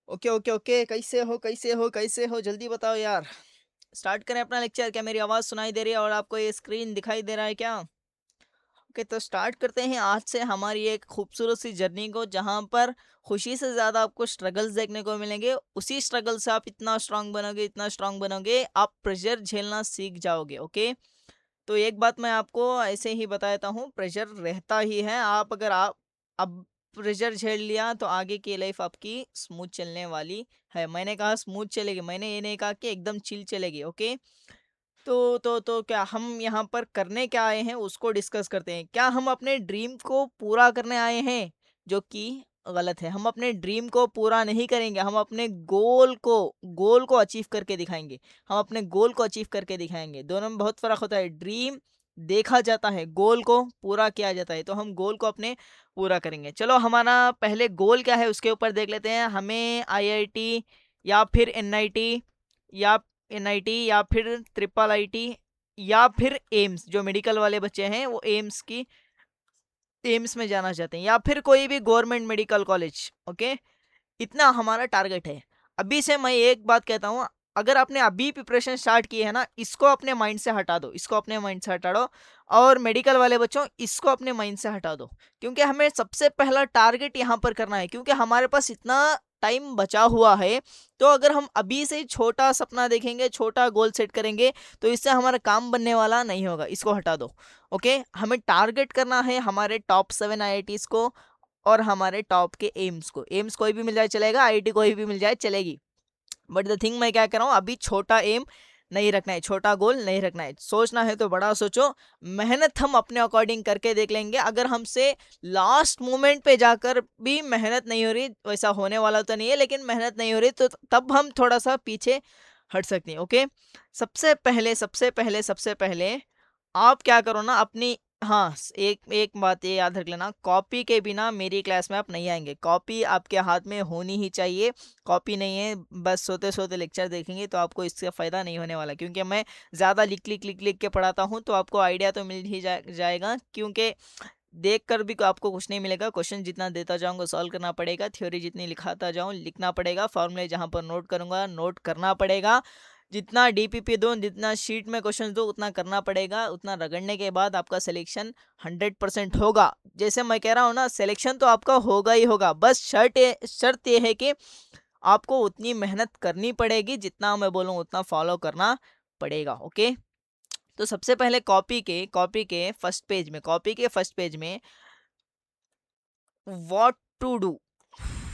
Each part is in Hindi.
Okay, okay, okay. कैसे हो, कैसे हो, कैसे हो? जल्दी बताओ यार। स्टार्ट करें अपना लेक्चर। क्या मेरी आवाज़ सुनाई दे रही है और आपको ये स्क्रीन दिखाई दे रहा है क्या? ओके, तो स्टार्ट करते हैं आज से हमारी एक खूबसूरत सी जर्नी को, जहाँ पर खुशी से ज़्यादा आपको स्ट्रगल्स देखने को मिलेंगे। उसी स्ट्रगल से आप इतना स्ट्रांग बनोगे, इतना स्ट्रांग बनोगे, आप प्रेशर झेलना सीख जाओगे। ओके, तो एक बात मैं आपको ऐसे ही बता देता हूँ, प्रेशर रहता ही है। अगर आप अब प्रेशर झेल लिया तो आगे की लाइफ आपकी स्मूथ चलने वाली है। मैंने कहा स्मूथ चलेगी, मैंने ये नहीं कहा कि एकदम चिल चलेगी। ओके, तो क्या हम यहाँ पर करने क्या आए हैं उसको डिस्कस करते हैं। क्या हम अपने ड्रीम को पूरा करने आए हैं? जो कि गलत है। हम अपने ड्रीम को पूरा नहीं करेंगे, हम अपने गोल को अचीव करके दिखाएँगे। हम अपने गोल को अचीव करके दिखाएँगे। दोनों में बहुत फ़र्क होता है। ड्रीम देखा जाता है, गोल को पूरा किया जाता है। तो हम गोल को अपने पूरा करेंगे। चलो, हमारा पहले गोल क्या है उसके ऊपर देख लेते हैं। हमें आईआईटी या फिर एनआईटी या एनआईटी या फिर ट्रिपल आईटी या फिर एम्स, जो मेडिकल वाले बच्चे हैं वो एम्स में जाना चाहते हैं, या फिर कोई भी गवर्नमेंट मेडिकल कॉलेज। ओके, इतना हमारा टारगेट है। अभी से मैं एक बात कहता हूँ, अगर आपने अभी प्रिपरेशन स्टार्ट की है ना, इसको अपने माइंड से हटा दो, इसको अपने माइंड से हटा दो। और मेडिकल वाले बच्चों, इसको अपने माइंड से हटा दो, क्योंकि हमें सबसे पहला टारगेट यहाँ पर करना है, क्योंकि हमारे पास इतना टाइम बचा हुआ है। तो अगर हम अभी से ही छोटा सपना देखेंगे, छोटा गोल सेट करेंगे, तो इससे हमारा काम बनने वाला नहीं होगा। इसको हटा दो। ओके, हमें टारगेट करना है हमारे टॉप 7 आईआईटीज को और हमारे टॉप के एम्स को। एम्स कोई भी मिल जाए चलेगा, आईआईटी कोई भी मिल जाए चलेगी। बट द थिंग, मैं क्या कर रहा हूँ, अभी छोटा एम नहीं रखना है, छोटा गोल नहीं रखना है। सोचना है तो बड़ा सोचो। मेहनत हम अपने अकॉर्डिंग करके देख लेंगे। अगर हमसे लास्ट मोमेंट पे जाकर भी मेहनत नहीं हो रही, वैसा होने वाला तो नहीं है, लेकिन मेहनत नहीं हो रही, तो तब हम थोड़ा सा पीछे हट सकते हैं। ओके, सबसे पहले आप क्या करो ना अपनी, हाँ, एक एक बात ये याद रख लेना, कॉपी के बिना मेरी क्लास में आप नहीं आएंगे। कॉपी आपके हाथ में होनी ही चाहिए। कॉपी नहीं है, बस सोते सोते लेक्चर देखेंगे तो आपको इससे फ़ायदा नहीं होने वाला, क्योंकि मैं ज़्यादा लिख लिख के पढ़ाता हूँ, तो आपको आइडिया तो मिल ही जाएगा। क्योंकि देख कर भी आपको कुछ नहीं मिलेगा। क्वेश्चन जितना देता जाऊंगा सॉल्व करना पड़ेगा, थ्योरी जितनी लिखाता जाऊँ लिखना पड़ेगा, फॉर्मूले जहाँ पर नोट करूंगा नोट करना पड़ेगा, जितना डीपीपी दूँ, जितना शीट में क्वेश्चन दूँ उतना करना पड़ेगा। उतना रगड़ने के बाद आपका सिलेक्शन 100% होगा। जैसे मैं कह रहा हूँ ना, सिलेक्शन तो आपका होगा ही होगा। बस शर्त ये है कि आपको उतनी मेहनत करनी पड़ेगी, जितना मैं बोलूँ उतना फॉलो करना पड़ेगा। ओके, तो सबसे पहले कॉपी के फर्स्ट पेज में what to do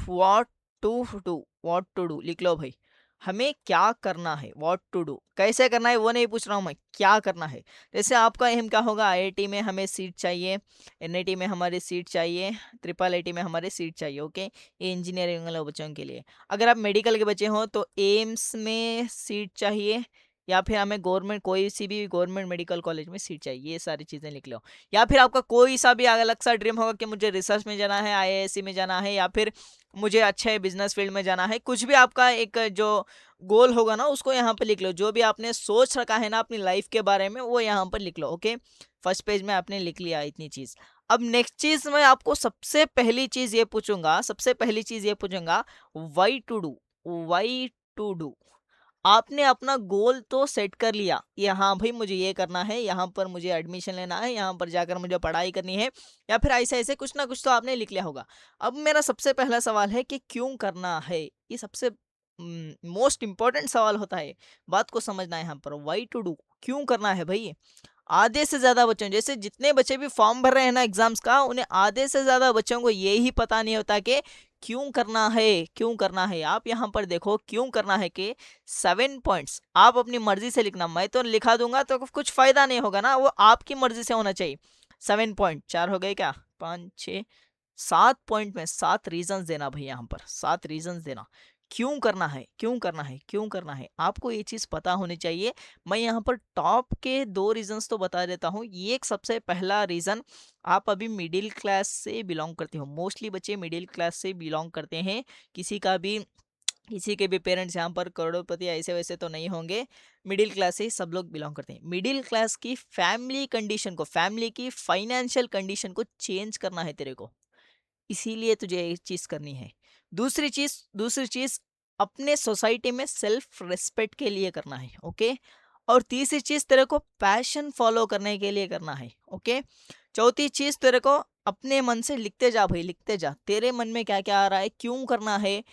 what what to do लिख लो भाई। हमें क्या करना है, व्हाट टू डू, कैसे करना है वो नहीं पूछ रहा हूँ मैं, क्या करना है। जैसे आपका एम क्या होगा, आईआईटी में हमें सीट चाहिए, एनआईटी में हमारी सीट चाहिए, ट्रिपल आईटी में हमारी सीट चाहिए। ओके, ये इंजीनियरिंग वाले बच्चों के लिए। अगर आप मेडिकल के बच्चे हो तो एम्स में सीट चाहिए, या फिर हमें गवर्नमेंट कोई सी भी गवर्नमेंट मेडिकल कॉलेज में सीट चाहिए। ये सारी चीज़ें लिख लो। या फिर आपका कोई सा भी अलग सा ड्रीम होगा कि मुझे रिसर्च में जाना है, आईआईएससी में जाना है, या फिर मुझे अच्छे बिजनेस फील्ड में जाना है। कुछ भी आपका एक जो गोल होगा ना, उसको यहाँ पर लिख लो। जो भी आपने सोच रखा है ना अपनी लाइफ के बारे में, वो यहाँ पर लिख लो। ओके, फर्स्ट पेज में आपने लिख लिया इतनी चीज़। अब नेक्स्ट चीज़ मैं आपको सबसे पहली चीज़ ये पूछूंगा, वाई टू डू। आपने अपना गोल तो सेट कर लिया, ये हाँ भाई मुझे ये करना है, यहाँ पर मुझे एडमिशन लेना है, यहाँ पर जाकर मुझे पढ़ाई करनी है, या फिर ऐसे ऐसे कुछ ना कुछ तो आपने लिख लिया होगा। अब मेरा सबसे पहला सवाल है कि क्यों करना है। ये सबसे मोस्ट इंपॉर्टेंट सवाल होता है। बात को समझना है यहाँ पर, वाई टू डू, क्यों करना है भाई। आधे से ज़्यादा बच्चों, जैसे जितने बच्चे भी फॉर्म भर रहे हैं ना एग्जाम्स का, उन्हें आधे से ज़्यादा बच्चों को ये ही पता नहीं होता कि क्यों करना है, क्यों करना है। आप यहाँ पर देखो, क्यों करना है कि 7 पॉइंट्स आप अपनी मर्जी से लिखना। मैं तो लिखा दूंगा तो कुछ फ़ायदा नहीं होगा ना, वो आपकी मर्जी से होना चाहिए। 7 पॉइंट, 4 हो गए क्या, 5, 6, 7 पॉइंट में 7 रीजंस देना भाई, यहाँ पर 7 रीजंस देना। क्यों करना है, क्यों करना है, क्यों करना है, आपको ये चीज़ पता होनी चाहिए। मैं यहाँ पर टॉप के 2 रीजंस तो बता देता हूँ। ये एक सबसे पहला रीज़न, आप अभी मिडिल क्लास से बिलोंग करते हो। मोस्टली बच्चे मिडिल क्लास से बिलोंग करते हैं। किसी का भी किसी के भी पेरेंट्स यहाँ पर करोड़पति ऐसे वैसे तो नहीं होंगे। मिडिल क्लास से ही सब लोग बिलोंग करते हैं। मिडिल क्लास की फैमिली की फाइनेंशियल कंडीशन को चेंज करना है तेरे को, इसीलिए तुझे ये चीज़ करनी है। दूसरी चीज अपने सोसाइटी में सेल्फ रिस्पेक्ट के लिए करना है, ओके। और तीसरी चीज तेरे को पैशन फॉलो करने के लिए करना है, ओके। चौथी चीज तेरे को अपने मन से लिखते जा भाई, लिखते जा, तेरे मन में क्या क्या आ रहा है, क्यों करना है,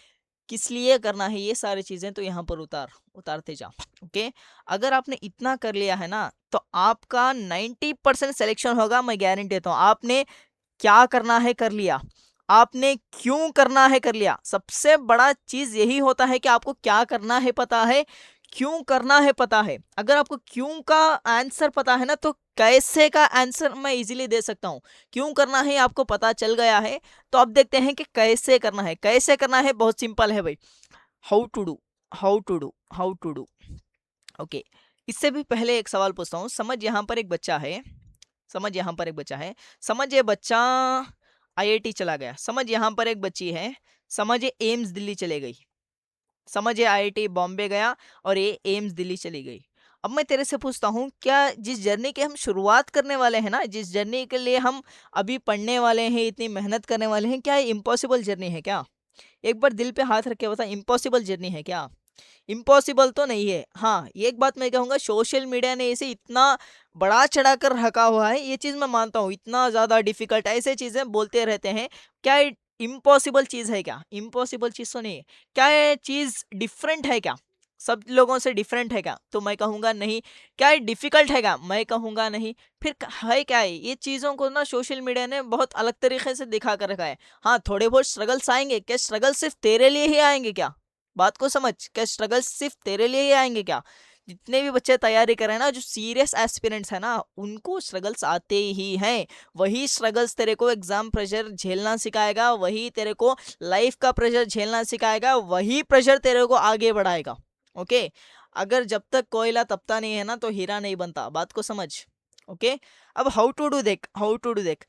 किस लिए करना है, ये सारी चीजें तो यहाँ पर उतारते जा, ओके। अगर आपने इतना कर लिया है ना तो आपका 90% सिलेक्शन होगा, मैं गारंटी देता हूँ। आपने क्या करना है कर लिया, आपने क्यों करना है कर लिया। सबसे बड़ा चीज यही होता है कि आपको क्या करना है पता है, क्यों करना है पता है। अगर आपको क्यों का आंसर पता है ना तो कैसे का आंसर मैं इजीली दे सकता हूँ। क्यों करना है आपको पता चल गया है, तो अब देखते हैं कि कैसे करना है। कैसे करना है बहुत सिंपल है भाई, how to do, how to do. Okay, इससे भी पहले एक सवाल पूछता हूँ। समझ यहाँ पर एक बच्चा है, समझ यहाँ पर एक बच्चा है, समझ ये बच्चा आईआईटी चला गया। समझ यहाँ पर एक बच्ची है, समझ ये एम्स दिल्ली चले गई। समझ ये आईआईटी बॉम्बे गया और ये एम्स दिल्ली चली गई। अब मैं तेरे से पूछता हूँ, क्या जिस जर्नी की हम शुरुआत करने वाले हैं ना, जिस जर्नी के लिए हम अभी पढ़ने वाले हैं, इतनी मेहनत करने वाले हैं, क्या ये इम्पॉसिबल जर्नी है क्या? एक बार दिल पे हाथ रख के बता, इम्पॉसिबल जर्नी है क्या? इम्पॉसिबल तो नहीं है। हाँ, ये एक बात मैं कहूँगा, सोशल मीडिया ने इसे इतना बड़ा चढ़ाकर रखा हुआ है, ये चीज़ मैं मानता हूँ। इतना ज़्यादा डिफिकल्ट ऐसे चीज़ें बोलते रहते हैं। क्या इम्पॉसिबल चीज़ है क्या? इम्पॉसिबल चीज़ तो नहीं है। क्या ये चीज़ डिफरेंट है क्या? सब लोगों से डिफरेंट है क्या? तो मैं कहूँगा नहीं। क्या ये डिफिकल्ट है क्या? मैं कहूँगा नहीं। फिर है क्या है? ये चीज़ों को ना सोशल मीडिया ने बहुत अलग तरीके से दिखा कर रखा है। हाँ, थोड़े बहुत स्ट्रगल्स आएंगे। क्या स्ट्रगल सिर्फ तेरे लिए ही आएंगे क्या? बात को समझ, क्या स्ट्रगल सिर्फ तेरे लिए ही आएंगे क्या? जितने भी बच्चे तैयारी कर रहे हैं ना, जो सीरियस एस्पिरेंट्स है ना, उनको स्ट्रगल्स आते ही हैं। वही स्ट्रगल्स तेरे को एग्जाम प्रेशर झेलना सिखाएगा, वही तेरे को लाइफ का प्रेशर झेलना सिखाएगा, वही प्रेशर तेरे को आगे बढ़ाएगा, ओके। अगर जब तक कोयला तपता नहीं है ना तो हीरा नहीं बनता, बात को समझ, ओके। अब हाउ टू डू देख, हाउ टू डू देख।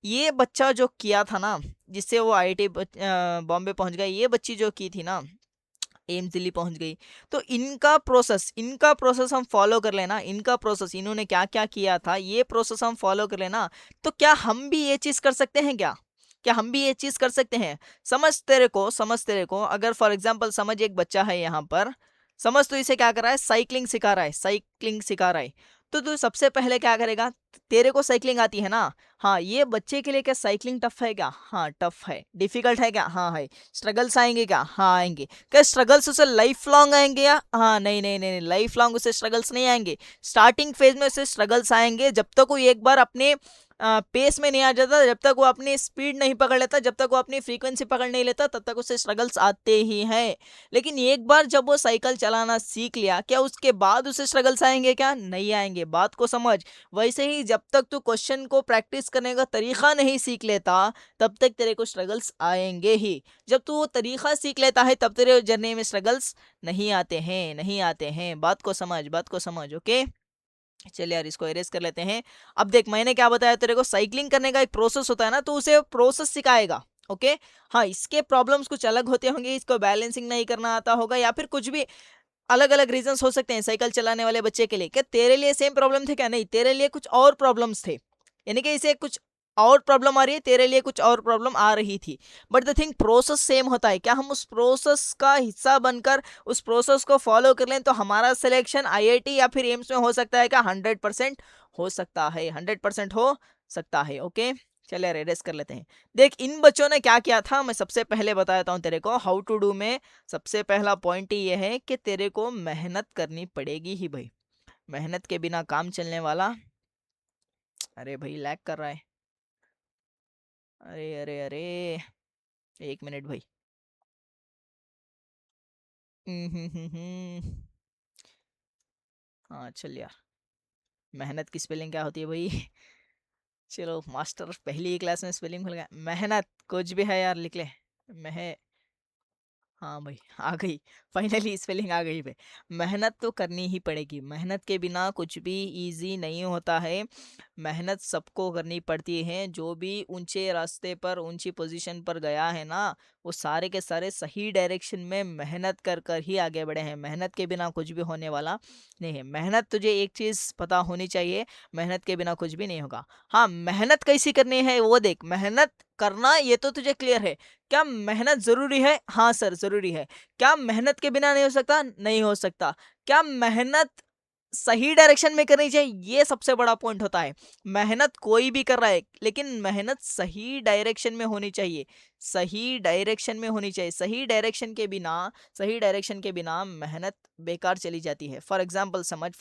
ये बच्चा जो किया था ना, जिससे वो आईआईटी बॉम्बे पहुंच गया, ये बच्ची जो की थी ना, एम्स दिल्ली पहुंच गई, तो इनका प्रोसेस हम फॉलो कर लेना। इनका प्रोसेस, इन्होंने क्या क्या किया था, ये प्रोसेस हम फॉलो कर लेना। तो क्या हम भी ये चीज कर सकते हैं क्या? क्या हम भी ये चीज कर सकते हैं? समझ तेरे को, अगर फॉर एग्जाम्पल समझ एक बच्चा है यहाँ पर, समझ तो इसे क्या कर रहा है, साइकिलिंग सिखा रहा है, साइकिलिंग सिखा रहा है। तो तू सबसे पहले क्या करेगा, तेरे को साइकिलिंग आती है ना। हाँ, ये बच्चे के लिए क्या साइकिलिंग टफ है क्या? हाँ टफ है। डिफिकल्ट है क्या? हाँ है। स्ट्रगल्स आएंगे क्या? हाँ आएंगे। क्या स्ट्रगल्स उसे लाइफ लॉन्ग आएंगे या? हाँ नहीं नहीं नहीं, लाइफ लॉन्ग उसे स्ट्रगल्स नहीं आएंगे। स्टार्टिंग फेज में उसे स्ट्रगल्स आएंगे, जब तक वो एक बार अपने पेस में नहीं आ जाता, जब तक वो अपनी स्पीड नहीं पकड़ लेता, जब तक वो अपनी फ्रीक्वेंसी पकड़ नहीं लेता, तब तक उसे स्ट्रगल्स आते ही हैं। लेकिन एक बार जब वो साइकिल चलाना सीख लिया, क्या उसके बाद उसे स्ट्रगल्स आएंगे क्या? नहीं आएंगे। बात को समझ। वैसे ही जब तक तू क्वेश्चन को प्रैक्टिस करने का तरीका नहीं सीख लेता, तब तक तेरे को स्ट्रगल्स आएंगे ही। जब तू वो तरीका सीख लेता है, तब तेरे जर्नी में स्ट्रगल्स नहीं आते हैं, नहीं आते हैं। बात को समझ, बात को समझ, ओके। चल यार, इसको इरेज कर लेते हैं। अब देख, मैंने क्या बताया तेरे को, साइकिलिंग करने का एक प्रोसेस होता है ना, तो उसे प्रोसेस सिखाएगा, ओके। हाँ, इसके प्रॉब्लम्स कुछ अलग होते होंगे, इसको बैलेंसिंग नहीं करना आता होगा, या फिर कुछ भी अलग अलग रीजंस हो सकते हैं साइकिल चलाने वाले बच्चे के लिए। क्या तेरे लिए सेम प्रॉब्लम थे क्या? नहीं, तेरे लिए कुछ और प्रॉब्लम्स थे। यानी कि इसे कुछ और प्रॉब्लम आ रही है, तेरे लिए कुछ और प्रॉब्लम आ रही थी। But the thing, process same होता है। क्या हम उस प्रोसेस का हिस्सा बनकर उस प्रोसेस को फॉलो कर लें तो हमारा सिलेक्शन आईआईटी या फिर एम्स में हो सकता है क्या? 100% हो सकता है, 100% हो सकता है, ओके। चलिए रेडिस कर लेते हैं। देख, इन बच्चों ने क्या किया था, मैं सबसे पहले बता देता हूँ तेरे को। हाउ टू डू में सबसे पहला पॉइंट ही ये है कि तेरे को मेहनत करनी पड़ेगी ही भाई। मेहनत के बिना काम चलने वाला। अरे भाई, लैग कर रहा है। अरे अरे अरे, एक मिनट भाई। हम्म। हाँ चल यार, मेहनत की स्पेलिंग क्या होती है भाई? चलो मास्टर, पहली ही क्लास में स्पेलिंग भूल गया। मेहनत कुछ भी है यार, लिख ले। मह हाँ भाई, आ गई। फाइनली स्पेलिंग आ गई भाई। मेहनत तो करनी ही पड़ेगी, मेहनत के बिना कुछ भी इजी नहीं होता है। मेहनत सबको करनी पड़ती है। जो भी ऊंचे रास्ते पर, ऊंची पोजीशन पर गया है ना, वो सारे के सारे सही डायरेक्शन में मेहनत कर कर ही आगे बढ़े हैं। मेहनत के बिना कुछ भी होने वाला नहीं है। मेहनत, तुझे एक चीज़ पता होनी चाहिए, मेहनत के बिना कुछ भी नहीं होगा। हाँ, मेहनत कैसी करनी है वो देख। मेहनत करना ये तो तुझे क्लियर है। क्या मेहनत ज़रूरी है? हाँ सर, ज़रूरी है। क्या मेहनत के बिना नहीं हो सकता? नहीं हो सकता। क्या मेहनत सही डायरेक्शन में करनी चाहिए? ये सबसे बड़ा पॉइंट होता है। मेहनत कोई भी कर रहा है, लेकिन मेहनत सही डायरेक्शन में होनी चाहिए। सही डायरेक्शन में होनी चाहिए। सही डायरेक्शन के बिना मेहनत बेकार चली जाती है। फॉर एग्ज़ाम्पल समझ,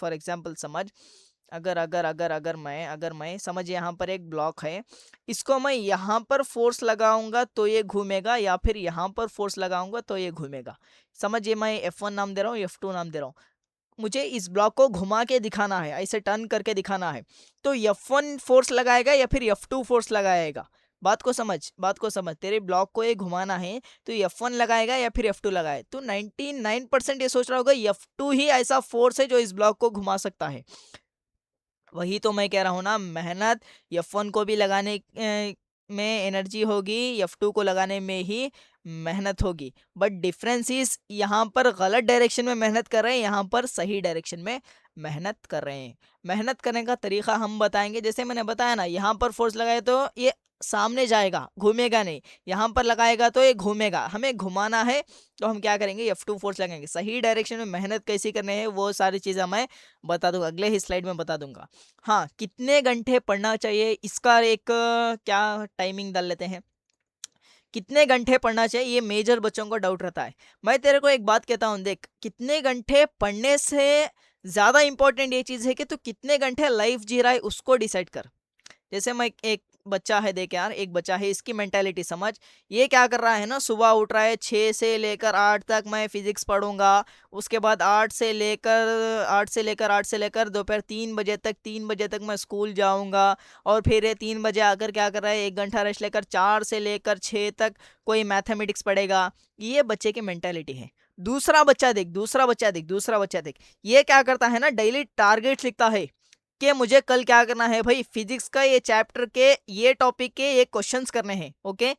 अगर मैं समझ, यहाँ पर एक ब्लॉक है, इसको मैं यहाँ पर फोर्स लगाऊंगा तो ये घूमेगा, या फिर यहाँ पर फोर्स लगाऊंगा तो ये घूमेगा। समझ, ये मैं F1 नाम दे रहा हूँ, F2 नाम दे रहा हूँ। मुझे इस ब्लॉक को घुमा के दिखाना है, ऐसे टर्न करके दिखाना है, तो F1 फोर्स लगाएगा या फिर F2 फोर्स लगाएगा? बात को समझ, तेरे ब्लॉक को ये घुमाना है तो F1 लगाएगा या फिर F2 लगाए? तो 99% ये सोच रहा होगा F2 ही ऐसा फोर्स है जो इस ब्लॉक को घुमा सकता है। वही तो मैं कह रहा हूँ ना, मेहनत F1 को भी लगाने में एनर्जी होगी, F2 को लगाने में ही मेहनत होगी। बट डिफरेंस इज, यहाँ पर गलत डायरेक्शन में मेहनत कर रहे हैं, यहाँ पर सही डायरेक्शन में मेहनत कर रहे हैं। मेहनत करने का तरीका हम बताएंगे, जैसे मैंने बताया ना, यहाँ पर फोर्स लगाए तो ये सामने जाएगा, घूमेगा नहीं। यहाँ पर लगाएगा तो ये घूमेगा। हमें घुमाना है तो हम क्या करेंगे? F2 फोर्स लगाएंगे। सही डायरेक्शन में मेहनत कैसी करनी है वो सारी चीज़ें मैं बता दूंगा, अगले ही स्लाइड में बता दूंगा। हाँ, कितने घंटे पढ़ना चाहिए, इसका एक क्या टाइमिंग डाल लेते हैं। कितने घंटे पढ़ना चाहिए, ये मेजर बच्चों को डाउट रहता है। मैं तेरे को एक बात कहता हूँ, देख, कितने घंटे पढ़ने से ज़्यादा इंपॉर्टेंट ये चीज़ है कि तू कितने घंटे लाइफ जी रहा है उसको डिसाइड कर। जैसे मैं एक बच्चा है, देख यार, एक बच्चा है, इसकी मेंटालिटी समझ। ये क्या कर रहा है ना, सुबह उठ रहा है 6 से लेकर 8 तक मैं फिजिक्स पढ़ूंगा, उसके बाद 8 से लेकर दोपहर 3 बजे तक, 3 बजे तक मैं स्कूल जाऊंगा, और फिर ये 3 बजे आकर क्या कर रहा है, 1 घंटा रेस्ट लेकर 4 से लेकर 6 तक कोई मैथमेटिक्स पढ़ेगा। ये बच्चे की मेंटालिटी है। दूसरा बच्चा देख, ये क्या करता है ना, डेली टारगेट लिखता है कि मुझे कल क्या करना है भाई, फिजिक्स का ये चैप्टर के ये टॉपिक के ये क्वेश्चंस करने हैं। ओके,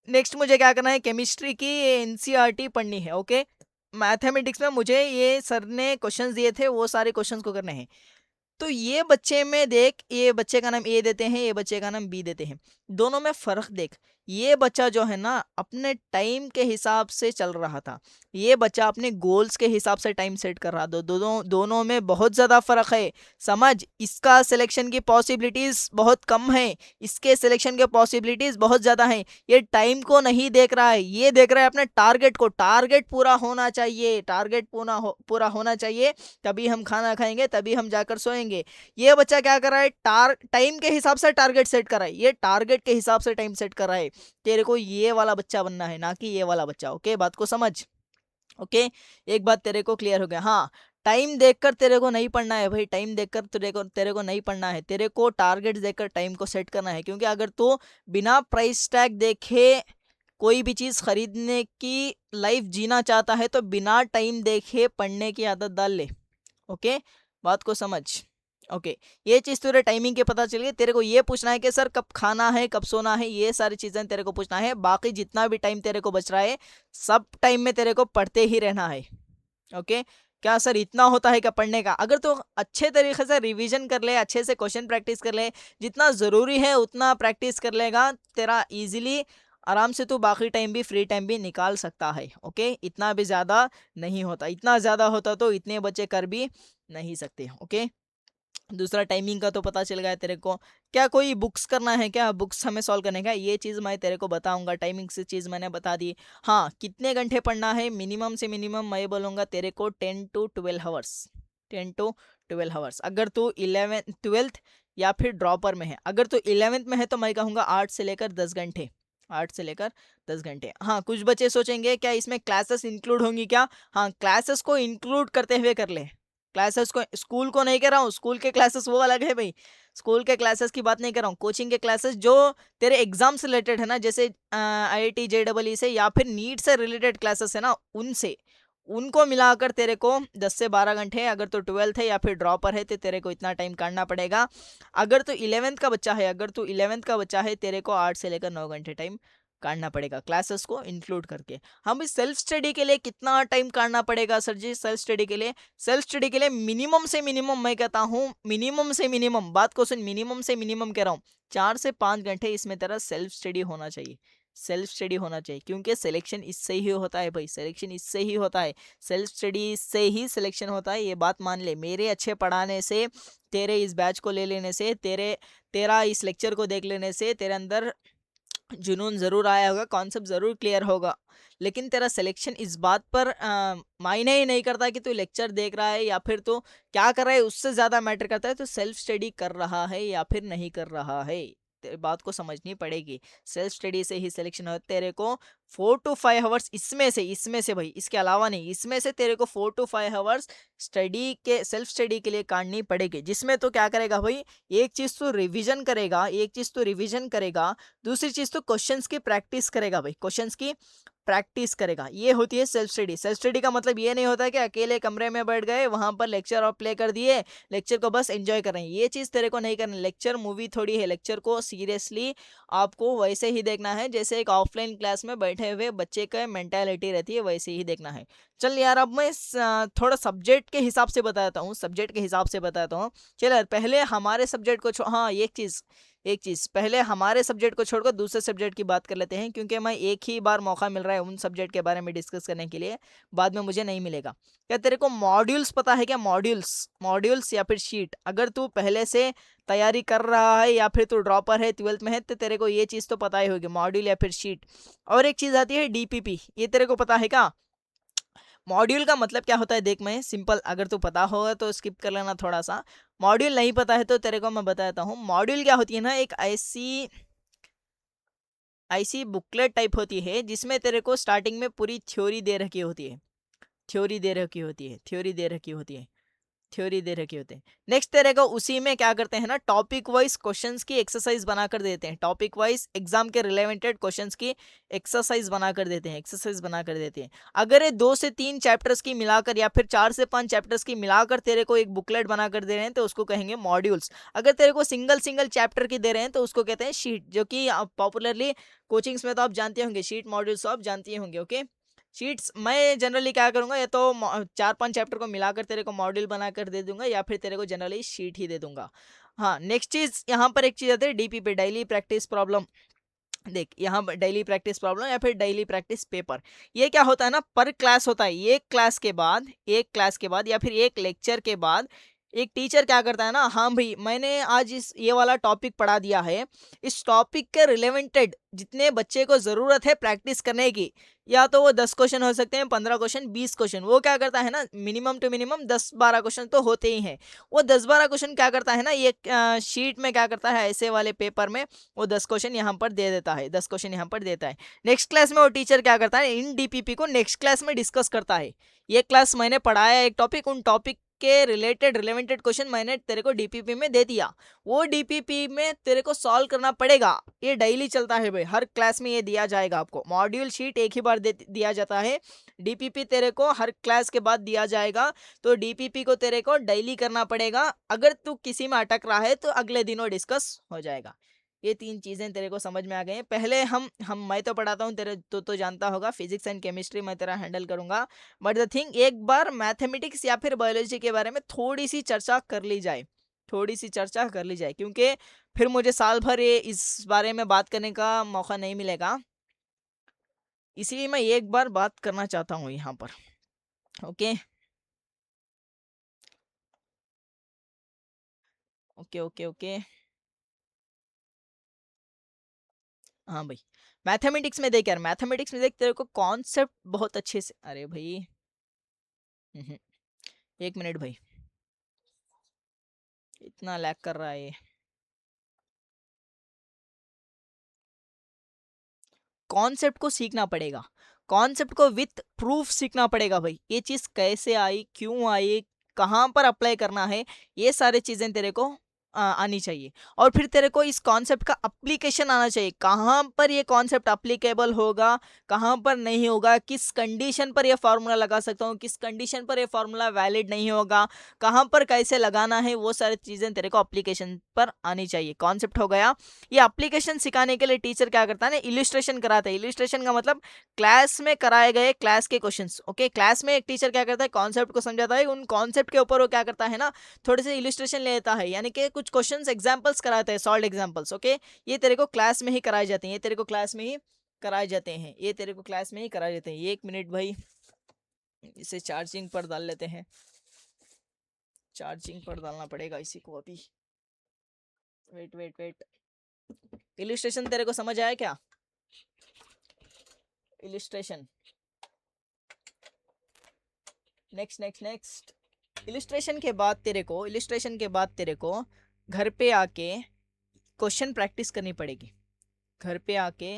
नेक्स्ट मुझे क्या करना है, केमिस्ट्री की ये एनसीईआरटी पढ़नी है। ओके, मैथमेटिक्स में मुझे ये सर ने क्वेश्चंस दिए थे, वो सारे क्वेश्चंस को करने हैं। तो ये बच्चे में देख, ये बच्चे का नाम ए देते हैं, ये बच्चे का नाम बी देते हैं, दोनों में फर्क देख। ये बच्चा जो है ना अपने टाइम के हिसाब से चल रहा था, ये बच्चा अपने गोल्स के हिसाब से टाइम सेट कर रहा था। दोनों में बहुत ज़्यादा फर्क है। समझ, इसका सिलेक्शन की पॉसिबिलिटीज़ बहुत कम है, इसके सिलेक्शन के पॉसिबिलिटीज़ बहुत ज़्यादा हैं। ये टाइम को नहीं देख रहा है, ये देख रहा है अपने टारगेट को। टारगेट पूरा होना चाहिए, पूरा होना चाहिए, तभी हम खाना खाएंगे, तभी हम जाकर सोएंगे। ये बच्चा क्या कर रहा है, टाइम के हिसाब से टारगेट सेट कर रहा है, ये टारगेट के हिसाब से टाइम सेट कर रहा है। तेरे को ये वाला बच्चा बनना है, ना कि ये वाला बच्चा। ओके, बात को समझ। ओके, एक बात तेरे को क्लियर हो गया। हाँ, टाइम देखकर तेरे को नहीं पढ़ना है भाई, टाइम देखकर तेरे को नहीं पढ़ना है, तेरे को टारगेट देखकर टाइम को सेट करना है। क्योंकि अगर तू बिना प्राइस टैग देखे कोई भी चीज़ खरीदने की लाइफ जीना चाहता है तो बिना टाइम देखे पढ़ने की आदत डाल ले। ओके, बात को समझ। ओके, ये चीज़ तुझे टाइमिंग के पता चल गई। तेरे को ये पूछना है कि सर कब खाना है, कब सोना है, ये सारी चीज़ें तेरे को पूछना है। बाकी जितना भी टाइम तेरे को बच रहा है, सब टाइम में तेरे को पढ़ते ही रहना है। ओके, क्या सर इतना होता है क्या पढ़ने का? अगर तो अच्छे तरीके से रिवीजन कर ले, अच्छे से क्वेश्चन प्रैक्टिस कर ले, जितना ज़रूरी है उतना प्रैक्टिस कर लेगा, तेरा इजीली आराम से तू बाकी टाइम भी, फ्री टाइम भी निकाल सकता है। ओके, इतना भी ज़्यादा नहीं होता, इतना ज़्यादा होता तो इतने बच्चे कर भी नहीं सकते। ओके, दूसरा टाइमिंग का तो पता चल गया तेरे को। क्या कोई बुक्स करना है क्या, बुक्स हमें सॉल्व करने का, ये चीज़ मैं तेरे को बताऊंगा। टाइमिंग से चीज़ मैंने बता दी। हाँ, कितने घंटे पढ़ना है, मिनिमम से मिनिमम मैं बोलूँगा तेरे को 10 to 12 आवर्स। 10 to 12 hours. अगर तू 11th 12th या फिर ड्रॉपर में है, अगर तू 11th में है तो मैं कहूँगा 8 से लेकर 10 घंटे। 8 से लेकर 10 घंटे। हाँ, कुछ बच्चे सोचेंगे क्या इसमें क्लासेस इंक्लूड होंगी क्या? हाँ, क्लासेस को इंक्लूड करते हुए कर ले। क्लासेस को, स्कूल को नहीं कह रहा हूँ, स्कूल के क्लासेस वो अलग है भाई। स्कूल के क्लासेस की बात नहीं कर रहा हूँ, कोचिंग के क्लासेस जो तेरे एग्जाम से रिलेटेड है ना, जैसे IIT JEE से या फिर नीट से रिलेटेड क्लासेस है ना, उनसे, उनको मिलाकर तेरे को 10 से 12 घंटे। अगर तो 12th है या फिर ड्रॉपर है तो तेरे को इतना टाइम काटना पड़ेगा। अगर तो 11th का बच्चा है तेरे को 8 से लेकर 9 घंटे टाइम काटना पड़ेगा, क्लासेस को इंक्लूड करके। हम इस सेल्फ स्टडी के लिए कितना टाइम काटना पड़ेगा सर जी? सेल्फ स्टडी के लिए, सेल्फ स्टडी के लिए मिनिमम से मिनिमम, मैं कहता हूँ मिनिमम से मिनिमम, बात को सुन, मिनिमम से मिनिमम कह रहा हूँ, 4 से 5 घंटे इसमें तेरा सेल्फ स्टडी होना चाहिए। सेल्फ स्टडी होना चाहिए, क्योंकि सिलेक्शन इससे ही होता है भाई, सिलेक्शन इससे ही होता है, सेल्फ स्टडी से ही सिलेक्शन होता है, ये बात मान ले। मेरे अच्छे पढ़ाने से, तेरे इस बैच को ले लेने से, तेरा इस लेक्चर को देख लेने से तेरे अंदर जुनून ज़रूर आया होगा, कॉन्सेप्ट ज़रूर क्लियर होगा, लेकिन तेरा सिलेक्शन इस बात पर मायने ही नहीं करता कि तू लेक्चर देख रहा है या फिर तू क्या कर रहा है, उससे ज़्यादा मैटर करता है तो सेल्फ स्टडी कर रहा है या फिर नहीं कर रहा है। तेरी बात को समझनी पड़ेगी, सेल्फ स्टडी से ही सिलेक्शन हो। तेरे को 4 to 5 आवर्स इसमें से भाई, इसके अलावा नहीं, इसमें से तेरे को 4 to 5 आवर्स स्टडी के, सेल्फ स्टडी के लिए काटनी पड़ेगी, जिसमें तो क्या करेगा भाई, एक चीज़ तो रिविजन करेगा, दूसरी चीज तो क्वेश्चंस की प्रैक्टिस करेगा भाई, क्वेश्चंस की प्रैक्टिस करेगा। ये होती है सेल्फ स्टडी। सेल्फ स्टडी का मतलब ये नहीं होता कि अकेले कमरे में बैठ गए, वहां पर लेक्चर और प्ले कर दिए, लेक्चर को बस एंजॉय कर रहे हैं, ये चीज तेरे को नहीं करना। लेक्चर मूवी थोड़ी है, लेक्चर को सीरियसली आपको वैसे ही देखना है जैसे एक ऑफलाइन क्लास में बैठे हुए बच्चे का मेंटालिटी रहती है, वैसे ही देखना है। चल यार, अब मैं थोड़ा सब्जेक्ट के हिसाब से बताता हूँ, चल यार, पहले हमारे सब्जेक्ट को हाँ, एक चीज पहले हमारे सब्जेक्ट को छोड़कर दूसरे सब्जेक्ट की बात कर लेते हैं, क्योंकि मैं एक ही बार मौका मिल रहा है उन सब्जेक्ट के बारे में डिस्कस करने के लिए, बाद में मुझे नहीं मिलेगा। क्या तेरे को मॉड्यूल्स पता है क्या? मॉड्यूल्स या फिर शीट, अगर तू पहले से तैयारी कर रहा है या फिर तू ड्रॉपर है, 12th में है, तो तेरे को ये चीज़ तो पता ही होगी, मॉड्यूल या फिर शीट। और एक चीज़ आती है डीपीपी, ये तेरे को पता है क्या? मॉड्यूल का मतलब क्या होता है, देख, मैं सिंपल, अगर तू पता होगा तो स्किप कर लेना थोड़ा सा, मॉड्यूल नहीं पता है तो तेरे को मैं बताता हूँ। मॉड्यूल क्या होती है ना, एक ऐसी ऐसी बुकलेट टाइप होती है जिसमें तेरे को स्टार्टिंग में पूरी थ्योरी दे रखी होती है, थ्योरी दे रखी होती है, थ्योरी दे रखी होती है। नेक्स्ट तेरे को उसी में क्या करते हैं ना, टॉपिक वाइज क्वेश्चंस की एक्सरसाइज बनाकर देते हैं, टॉपिक वाइज एग्जाम के रिलेवेंटेड क्वेश्चंस की एक्सरसाइज बनाकर देते हैं। अगर ये 2 से 3 चैप्टर्स की मिलाकर या फिर 4 से 5 चैप्टर्स की मिलाकर तेरे को एक बुकलेट बनाकर दे रहे हैं तो उसको कहेंगे मॉड्यूल्स। अगर तेरे को सिंगल सिंगल चैप्टर की दे रहे हैं तो उसको कहते हैं शीट, जो कि पॉपुलरली कोचिंग्स में तो आप जानते होंगे, शीट मॉड्यूल्स आप जानते होंगे। ओके, शीट्स मैं जनरली क्या करूंगा, या तो 4 5 चैप्टर को मिलाकर तेरे को मॉड्यूल बनाकर दे दूंगा, या फिर तेरे को जनरली शीट ही दे दूंगा। हाँ, नेक्स्ट चीज, यहाँ पर एक चीज आती है डीपी पे, डेली प्रैक्टिस प्रॉब्लम। देख, यहाँ पर डेली प्रैक्टिस प्रॉब्लम या फिर डेली प्रैक्टिस पेपर, ये क्या होता है ना, पर क्लास होता है, एक क्लास के बाद या फिर एक लेक्चर के बाद एक टीचर क्या करता है ना, हाँ भाई मैंने आज ये वाला टॉपिक पढ़ा दिया है, इस टॉपिक के रिलेवेंटेड जितने बच्चे को ज़रूरत है प्रैक्टिस करने की, या तो वो 10 क्वेश्चन हो सकते हैं, 15 क्वेश्चन, 20 क्वेश्चन, वो क्या करता है ना, मिनिमम टू मिनिमम 10 12 क्वेश्चन तो होते ही हैं। वो 10 12 क्वेश्चन क्या करता है ना, ये शीट में क्या करता है, ऐसे वाले पेपर में वो 10 क्वेश्चन यहाँ पर दे देता है, 10 क्वेश्चन यहाँ पर देता है। नेक्स्ट क्लास में वो टीचर क्या करता है, इन डीपीपी को नेक्स्ट क्लास में डिस्कस करता है। ये क्लास मैंने पढ़ाया एक टॉपिक, उन टॉपिक के रिलेवेंटेड क्वेश्चन मैंने तेरे को डीपीपी में दे दिया, वो डीपीपी में तेरे को सॉल्व करना पड़ेगा। ये डेली चलता है भाई, हर क्लास में ये दिया जाएगा आपको। मॉड्यूल शीट एक ही बार दिया जाता है, डीपीपी तेरे को हर क्लास के बाद दिया जाएगा, तो डीपीपी को तेरे को डेली करना पड़ेगा। अगर तू किसी में अटक रहा है तो अगले दिनों डिस्कस हो जाएगा। ये 3 चीज़ें तेरे को समझ में आ गई हैं। पहले हम मैं तो पढ़ाता हूँ, तेरे तो जानता होगा, फिजिक्स एंड केमिस्ट्री मैं तेरा हैंडल करूंगा, बट द थिंग, एक बार मैथमेटिक्स या फिर बायोलॉजी के बारे में थोड़ी सी चर्चा कर ली जाए, क्योंकि फिर मुझे साल भर ये इस बारे में बात करने का मौका नहीं मिलेगा, इसीलिए मैं एक बार बात करना चाहता हूँ यहाँ पर। ओके ओके ओके ओके, हाँ भाई, मैथमेटिक्स में देख यार, मैथमेटिक्स में देख, तेरे को कॉन्सेप्ट बहुत अच्छे से, अरे भाई, हम्म, 1 मिनट भाई, इतना लैग कर रहा है ये। कॉन्सेप्ट को सीखना पड़ेगा, कॉन्सेप्ट को विथ प्रूफ सीखना पड़ेगा भाई, ये चीज़ कैसे आई, क्यों आई, कहाँ पर अप्लाई करना है, ये सारी चीज़ें तेरे को आनी चाहिए। और फिर तेरे को इस कॉन्सेप्ट का एप्लीकेशन आना चाहिए, कहाँ पर ये कॉन्सेप्ट एप्लीकेबल होगा, कहाँ पर नहीं होगा, किस कंडीशन पर ये फार्मूला लगा सकता हूँ, किस कंडीशन पर ये फार्मूला वैलिड नहीं होगा, कहाँ पर कैसे लगाना है, वो सारी चीज़ें तेरे को एप्लीकेशन पर आनी चाहिए। कॉन्सेप्ट हो गया। ये एप्लीकेशन सिखाने के लिए टीचर क्या करता है ना, इलिस्ट्रेशन कराता है। इलिस्ट्रेशन का मतलब क्लास में कराए गए क्लास के क्वेश्चंस। ओके, क्लास में एक टीचर क्या करता है, कॉन्सेप्ट को समझाता है, उन कॉन्सेप्ट के ऊपर वो क्या करता है ना, थोड़े से इलिस्ट्रेशन लेता है, यानी कि कुछ क्वेश्चंस एग्जांपल्स कराते हैं, सॉल्व एग्जांपल्स। ओके, ये तेरे को क्लास में ही कराए जाते हैं, ये तेरे को क्लास में ही कराए जाते हैं, ये तेरे को क्लास में ही कराए जाते हैं। 1 मिनट भाई, इसे चार्जिंग पर डाल लेते हैं, चार्जिंग पर डालना पड़ेगा इसी को अभी। वेट वेट वेट, इलिस्ट्रेशन तेरे को समझ आया क्या? Illustration, next next next. Illustration के बाद तेरे को घर पे आके क्वेश्चन प्रैक्टिस करनी पड़ेगी। घर पे आके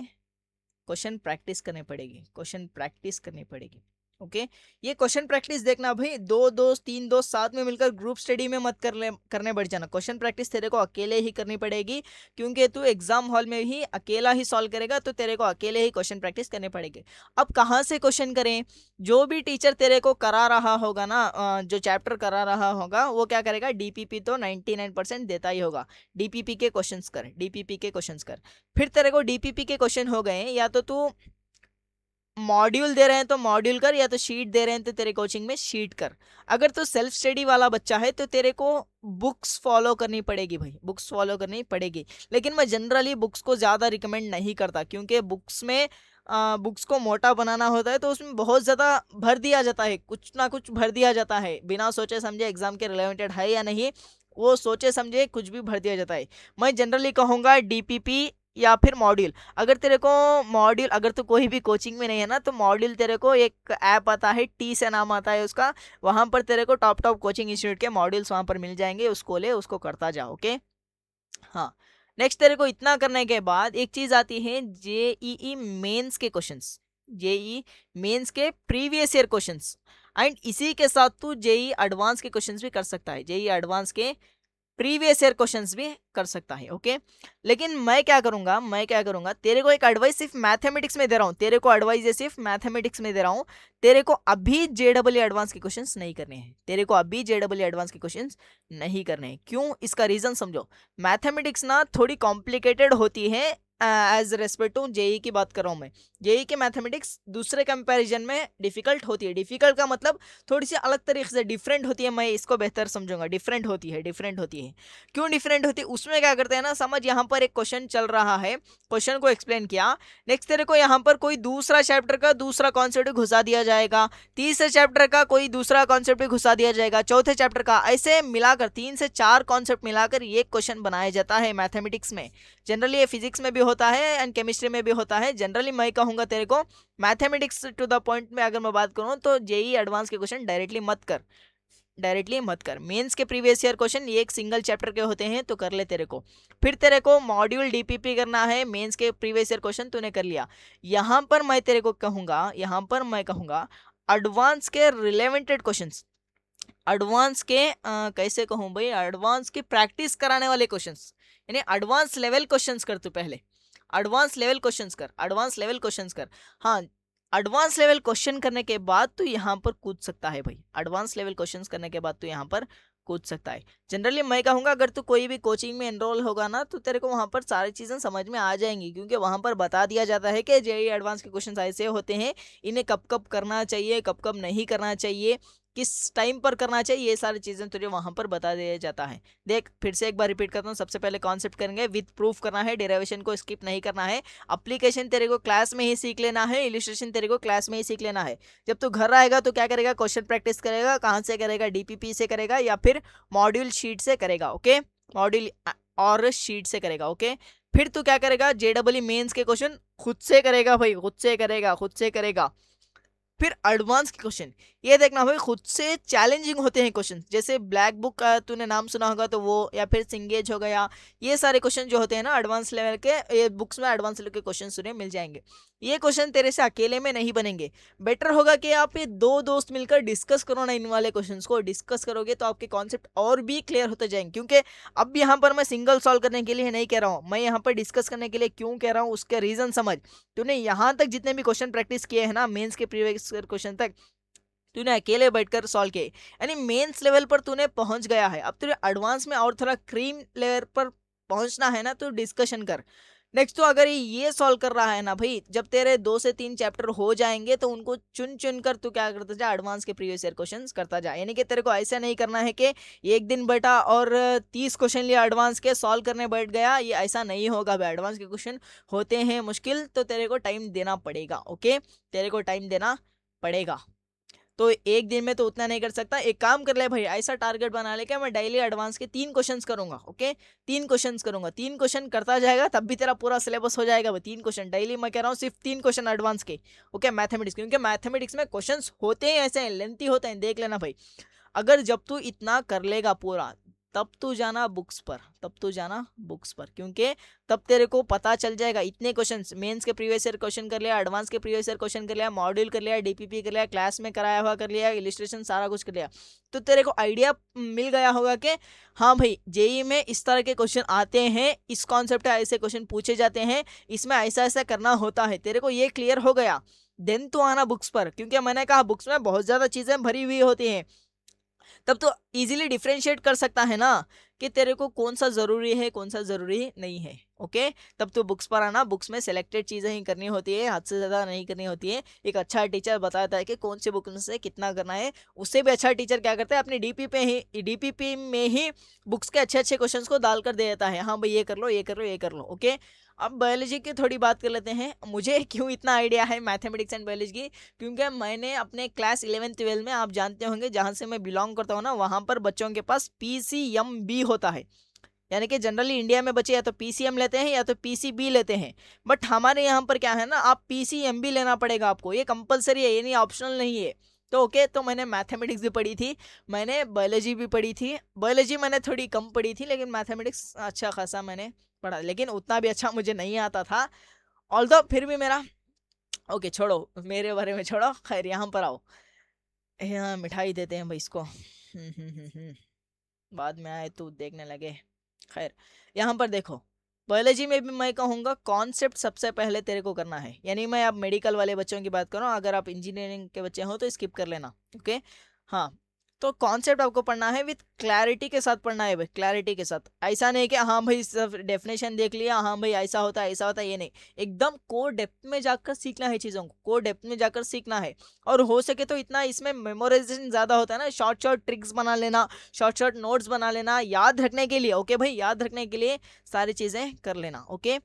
क्वेश्चन प्रैक्टिस करनी पड़ेगी, क्वेश्चन प्रैक्टिस करनी पड़ेगी। ओके, ये क्वेश्चन प्रैक्टिस देखना भाई, 2 दोस्त 3 दोस्त साथ में मिलकर ग्रुप स्टडी में मत करने बैठ जाना। क्वेश्चन प्रैक्टिस तेरे को अकेले ही करनी पड़ेगी, क्योंकि तू एग्जाम हॉल में ही अकेला ही सॉल्व करेगा, तो तेरे को अकेले ही क्वेश्चन प्रैक्टिस करनी पड़ेगी। अब कहाँ से क्वेश्चन करें? जो भी टीचर तेरे को करा रहा होगा ना, जो चैप्टर करा रहा होगा, वो क्या करेगा, डीपीपी तो 99% देता ही होगा। डीपीपी के क्वेश्चंस कर, डीपीपी के क्वेश्चंस कर। फिर तेरे को डीपीपी के क्वेश्चन हो गए, या तो तू मॉड्यूल दे रहे हैं तो मॉड्यूल कर, या तो शीट दे रहे हैं तो तेरे कोचिंग में शीट कर। अगर तो सेल्फ स्टडी वाला बच्चा है तो तेरे को बुक्स फॉलो करनी पड़ेगी भाई, बुक्स फॉलो करनी पड़ेगी। लेकिन मैं जनरली बुक्स को ज़्यादा रिकमेंड नहीं करता, क्योंकि बुक्स में बुक्स को मोटा बनाना होता है, तो उसमें बहुत ज़्यादा भर दिया जाता है, कुछ ना कुछ भर दिया जाता है, बिना सोचे समझे एग्जाम के रिलेवेंटेड है या नहीं, वो सोचे समझे कुछ भी भर दिया जाता है। मैं जनरली कहूँगा डीपीपी या फिर मॉड्यूल। अगर तेरे को मॉड्यूल, अगर तो कोई भी कोचिंग में नहीं है ना, तो मॉड्यूल तेरे को एक ऐप आता है, टी से नाम आता है उसका, वहाँ पर तेरे को टॉप टॉप कोचिंग इंस्टीट्यूट के मॉड्यूल्स वहाँ पर मिल जाएंगे, उसको ले, उसको करता जाओ। ओके, हाँ। नेक्स्ट तेरे को इतना करने के बाद एक चीज आती है, जेईई मेंस के क्वेश्चंस, जेईई मेंस के प्रीवियस ईयर क्वेश्चंस, एंड इसी के साथ तू जेईई एडवांस के क्वेश्चंस भी कर सकता है, जेईई एडवांस के प्रीवियस ईयर क्वेश्चंस भी कर सकता है। ओके, लेकिन मैं क्या करूंगा, तेरे को एक एडवाइस सिर्फ मैथमेटिक्स में दे रहा हूँ, तेरे को एडवाइस ये सिर्फ मैथमेटिक्स में दे रहा हूँ। तेरे को अभी जेडब्ल्यू एडवांस के क्वेश्चंस नहीं करने हैं, तेरे को अभी जेडब्ल्यू एडवांस के क्वेश्चंस नहीं करने हैं। क्यों? इसका रीजन समझो। मैथमेटिक्स ना थोड़ी कॉम्प्लिकेटेड होती है, एज रेस्पेक्ट टू जेई की बात कर रहा हूँ मैं। जेई की मैथमेटिक्स दूसरे कंपैरिजन में डिफिकल्ट होती है। डिफिकल्ट का मतलब थोड़ी सी अलग तरीके से डिफरेंट होती है, मैं इसको बेहतर समझूंगा, डिफरेंट होती है, डिफरेंट होती है। क्यों डिफरेंट होती है? उसमें क्या करते हैं ना, समझ यहाँ पर एक क्वेश्चन चल रहा है, क्वेश्चन को एक्सप्लेन किया, नेक्स्ट तेरे को यहाँ पर कोई दूसरा चैप्टर का दूसरा कॉन्सेप्ट घुसा दिया जाएगा, तीसरे चैप्टर का कोई दूसरा कॉन्सेप्ट भी घुसा दिया जाएगा, चौथे चैप्टर का, ऐसे मिलाकर 3 से 4 कॉन्सेप्ट मिलाकर ये क्वेश्चन बनाया जाता है मैथमेटिक्स में। जनरली ये फिजिक्स में भी होता है एंड केमिस्ट्री में भी होता है। जनरली मैं कहूँगा तेरे को मैथमेटिक्स टू द पॉइंट में अगर मैं बात करूँ, तो जेई एडवांस के क्वेश्चन डायरेक्टली मत कर, डायरेक्टली मत कर। मेंस के प्रीवियस ईयर क्वेश्चन ये एक सिंगल चैप्टर के होते हैं, तो कर ले तेरे को। फिर तेरे को मॉड्यूल डीपीपी करना है, मेंस के प्रीवियस ईयर क्वेश्चन तूने कर लिया। यहाँ पर मैं तेरे को कहूँगा, एडवांस के रिलेवेंटेड क्वेश्चंस, एडवांस के कैसे कहूँ भाई, एडवांस की प्रैक्टिस कराने वाले क्वेश्चंस, यानी एडवांस लेवल क्वेश्चंस कर तू पहले, एडवांस लेवल क्वेश्चंस कर, एडवांस लेवल क्वेश्चंस कर। हाँ, एडवांस लेवल क्वेश्चन करने के बाद तू यहाँ पर कूद सकता है भाई, एडवांस लेवल क्वेश्चंस करने के बाद तू यहाँ पर कूद सकता है। जनरली मैं कहूँगा अगर तू कोई भी कोचिंग में एनरोल होगा ना, तो तेरे को वहाँ पर सारी चीज़ें समझ में आ जाएंगी, क्योंकि वहाँ पर बता दिया जाता है कि जेईई एडवांस के क्वेश्चन ऐसे होते हैं, इन्हें कब कब करना चाहिए, कब कब नहीं करना चाहिए, किस टाइम पर करना चाहिए, ये सारी चीज़ें तुझे वहाँ पर बता दिया जाता है। देख फिर से एक बार रिपीट करता हूँ, सबसे पहले कॉन्सेप्ट करेंगे, विथ प्रूफ करना है, डेरिवेशन को स्किप नहीं करना है, एप्लीकेशन तेरे को क्लास में ही सीख लेना है, इलिस्ट्रेशन तेरे को क्लास में ही सीख लेना है। जब तू घर आएगा तो क्या करेगा, क्वेश्चन प्रैक्टिस करेगा, कहाँ से करेगा, डीपीपी से करेगा या फिर मॉड्यूल शीट से करेगा। ओके, मॉड्यूल और शीट से करेगा। ओके, फिर तू क्या करेगा, जेडब्ल्यू मेंस के क्वेश्चन खुद से करेगा भाई, खुद से करेगा, खुद से करेगा। फिर एडवांस के क्वेश्चन, ये देखना भाई खुद से चैलेंजिंग होते हैं क्वेश्चन, जैसे ब्लैक बुक का तूने नाम सुना होगा तो वो, या फिर सिंगेज हो गया, ये सारे क्वेश्चन जो होते हैं ना एडवांस लेवल के, ये बुक्स में एडवांस लेवल के क्वेश्चन सुने मिल जाएंगे। ये क्वेश्चन तेरे से अकेले में नहीं बनेंगे, बेटर होगा कि आप ये दो दोस्त मिलकर डिस्कस करो ना, इन वाले क्वेश्चंस को डिस्कस करोगे तो आपके कॉन्सेप्ट और भी क्लियर होते जाएंगे। क्योंकि अब यहाँ पर मैं सिंगल सॉल्व करने के लिए नहीं कह रहा हूँ, मैं यहाँ पर डिस्कस करने के लिए क्यों कह रहा हूँ उसके रीजन समझ। तूने यहाँ तक जितने भी क्वेश्चन प्रैक्टिस किए हैं ना मेंस के प्रीवियस क्वेश्चन तक, तूने अकेले बैठकर सॉल्व किए, यानी मेंस लेवल पर तूने पहुंच गया है। अब तुझे एडवांस में और थोड़ा क्रीम लेवल पर पहुंचना है ना, तो डिस्कशन कर। नेक्स्ट तो अगर ये सॉल्व कर रहा है ना भाई, जब तेरे 2 से 3 चैप्टर हो जाएंगे तो उनको चुन चुन कर तू क्या करता जा, एडवांस के प्रीवियस ईयर क्वेश्चंस करता जा। यानी कि तेरे को ऐसा नहीं करना है कि एक दिन बैठा और 30 क्वेश्चन लिया एडवांस के सॉल्व करने बैठ गया, ये ऐसा नहीं होगा भाई। एडवांस के क्वेश्चन होते हैं मुश्किल, तो तेरे को टाइम देना पड़ेगा। ओके, तेरे को टाइम देना पड़ेगा, तो एक दिन में तो उतना नहीं कर सकता। एक काम कर ले भाई, ऐसा टारगेट बना ले कि मैं डेली एडवांस के 3 क्वेश्चंस करूंगा। ओके, 3 क्वेश्चंस करूंगा, 3 क्वेश्चन करता जाएगा तब भी तेरा पूरा सिलेबस हो जाएगा भाई। 3 क्वेश्चन डेली, मैं कह रहा हूँ सिर्फ 3 क्वेश्चन एडवांस के। ओके, मैथमेटिक्स, क्योंकि मैथमेटिक्स में क्वेश्चन होते हैं ऐसे लेंथी होते हैं, देख लेना भाई। अगर जब तू इतना कर लेगा पूरा, तब तू जाना बुक्स पर, तब तू जाना बुक्स पर, क्योंकि तब तेरे को पता चल जाएगा। इतने क्वेश्चंस मेंस के प्रीवियस ईयर क्वेश्चन कर लिया, एडवांस के प्रीवियस ईयर क्वेश्चन कर लिया, मॉड्यूल कर लिया, डीपीपी कर लिया, क्लास में कराया हुआ कर लिया, इलिस्ट्रेशन सारा कुछ कर लिया, तो तेरे को आइडिया मिल गया होगा कि हाँ भाई जेई में इस तरह के क्वेश्चन आते हैं, इस कॉन्सेप्ट का ऐसे क्वेश्चन पूछे जाते हैं, इसमें ऐसा ऐसा करना होता है। तेरे को ये क्लियर हो गया, देन तो आना बुक्स पर, क्योंकि मैंने कहा बुक्स में बहुत ज्यादा चीजें भरी हुई होती हैं। तब तो इजीली डिफरेंशिएट कर सकता है ना कि तेरे को कौन सा जरूरी है कौन सा जरूरी नहीं है। ओके, तब तो बुक्स पर आना, बुक्स में सिलेक्टेड चीजें ही करनी होती है, हद से ज्यादा नहीं करनी होती है। एक अच्छा टीचर बताता है कि कौन सी बुक से कितना करना है, उससे भी अच्छा टीचर क्या करता है अपने डीपीपी में ही बुक्स के अच्छे अच्छे क्वेश्चंस को डालकर दे देता है, हाँ भाई ये कर लो ये कर लो ये कर लो। ओके, अब बायोलॉजी की थोड़ी बात कर लेते हैं। मुझे क्यों इतना आइडिया है मैथमेटिक्स एंड बायोलॉजी की, क्योंकि मैंने अपने क्लास 11th 12th में, आप जानते होंगे जहाँ से मैं बिलोंग करता हूँ ना, वहाँ पर बच्चों के पास PCMB होता है। यानी कि जनरली इंडिया में बच्चे या तो PCM लेते हैं या तो PCB लेते हैं, बट हमारे यहाँ पर क्या है ना, आप PCMB लेना पड़ेगा आपको, ये कंपलसरी है, ये नहीं ऑप्शनल नहीं है। तो ओके, तो मैंने मैथमेटिक्स भी पढ़ी थी, मैंने बायोलॉजी भी पढ़ी थी। बायोलॉजी मैंने थोड़ी कम पढ़ी थी, लेकिन मैथमेटिक्स अच्छा खासा मैंने पढ़ा, लेकिन उतना भी अच्छा मुझे नहीं आता था। ऑल्दो फिर भी मेरा, ओके छोड़ो मेरे बारे में छोड़ो, खैर यहाँ पर आओ। यहाँ मिठाई देते हैं भाई इसको, बाद में आए तो देखने लगे। खैर, यहाँ पर देखो, बायोलॉजी में भी मैं कहूँगा कॉन्सेप्ट सबसे पहले तेरे को करना है। यानी मैं अब मेडिकल वाले बच्चों की बात कर रहा हूँ, अगर आप इंजीनियरिंग के बच्चे हो तो स्किप कर लेना। ओके, हाँ, तो कॉन्सेप्ट आपको पढ़ना है, विथ क्लैरिटी के साथ पढ़ना है भाई, क्लैरिटी के साथ। ऐसा नहीं कि हाँ भाई सब डेफिनेशन देख लिया, हाँ भाई ऐसा होता है ऐसा होता है, ये नहीं, एकदम कोर डेप्थ में जाकर सीखना है चीज़ों को, कोर डेप्थ में जाकर सीखना है। और हो सके तो इतना इसमें मेमोराइजेशन ज़्यादा होता है ना, शॉर्ट शॉर्ट ट्रिक्स बना लेना, शॉर्ट शॉर्ट नोट्स बना लेना याद रखने के लिए। ओके भाई, याद रखने के लिए सारी चीज़ें कर लेना। ओके,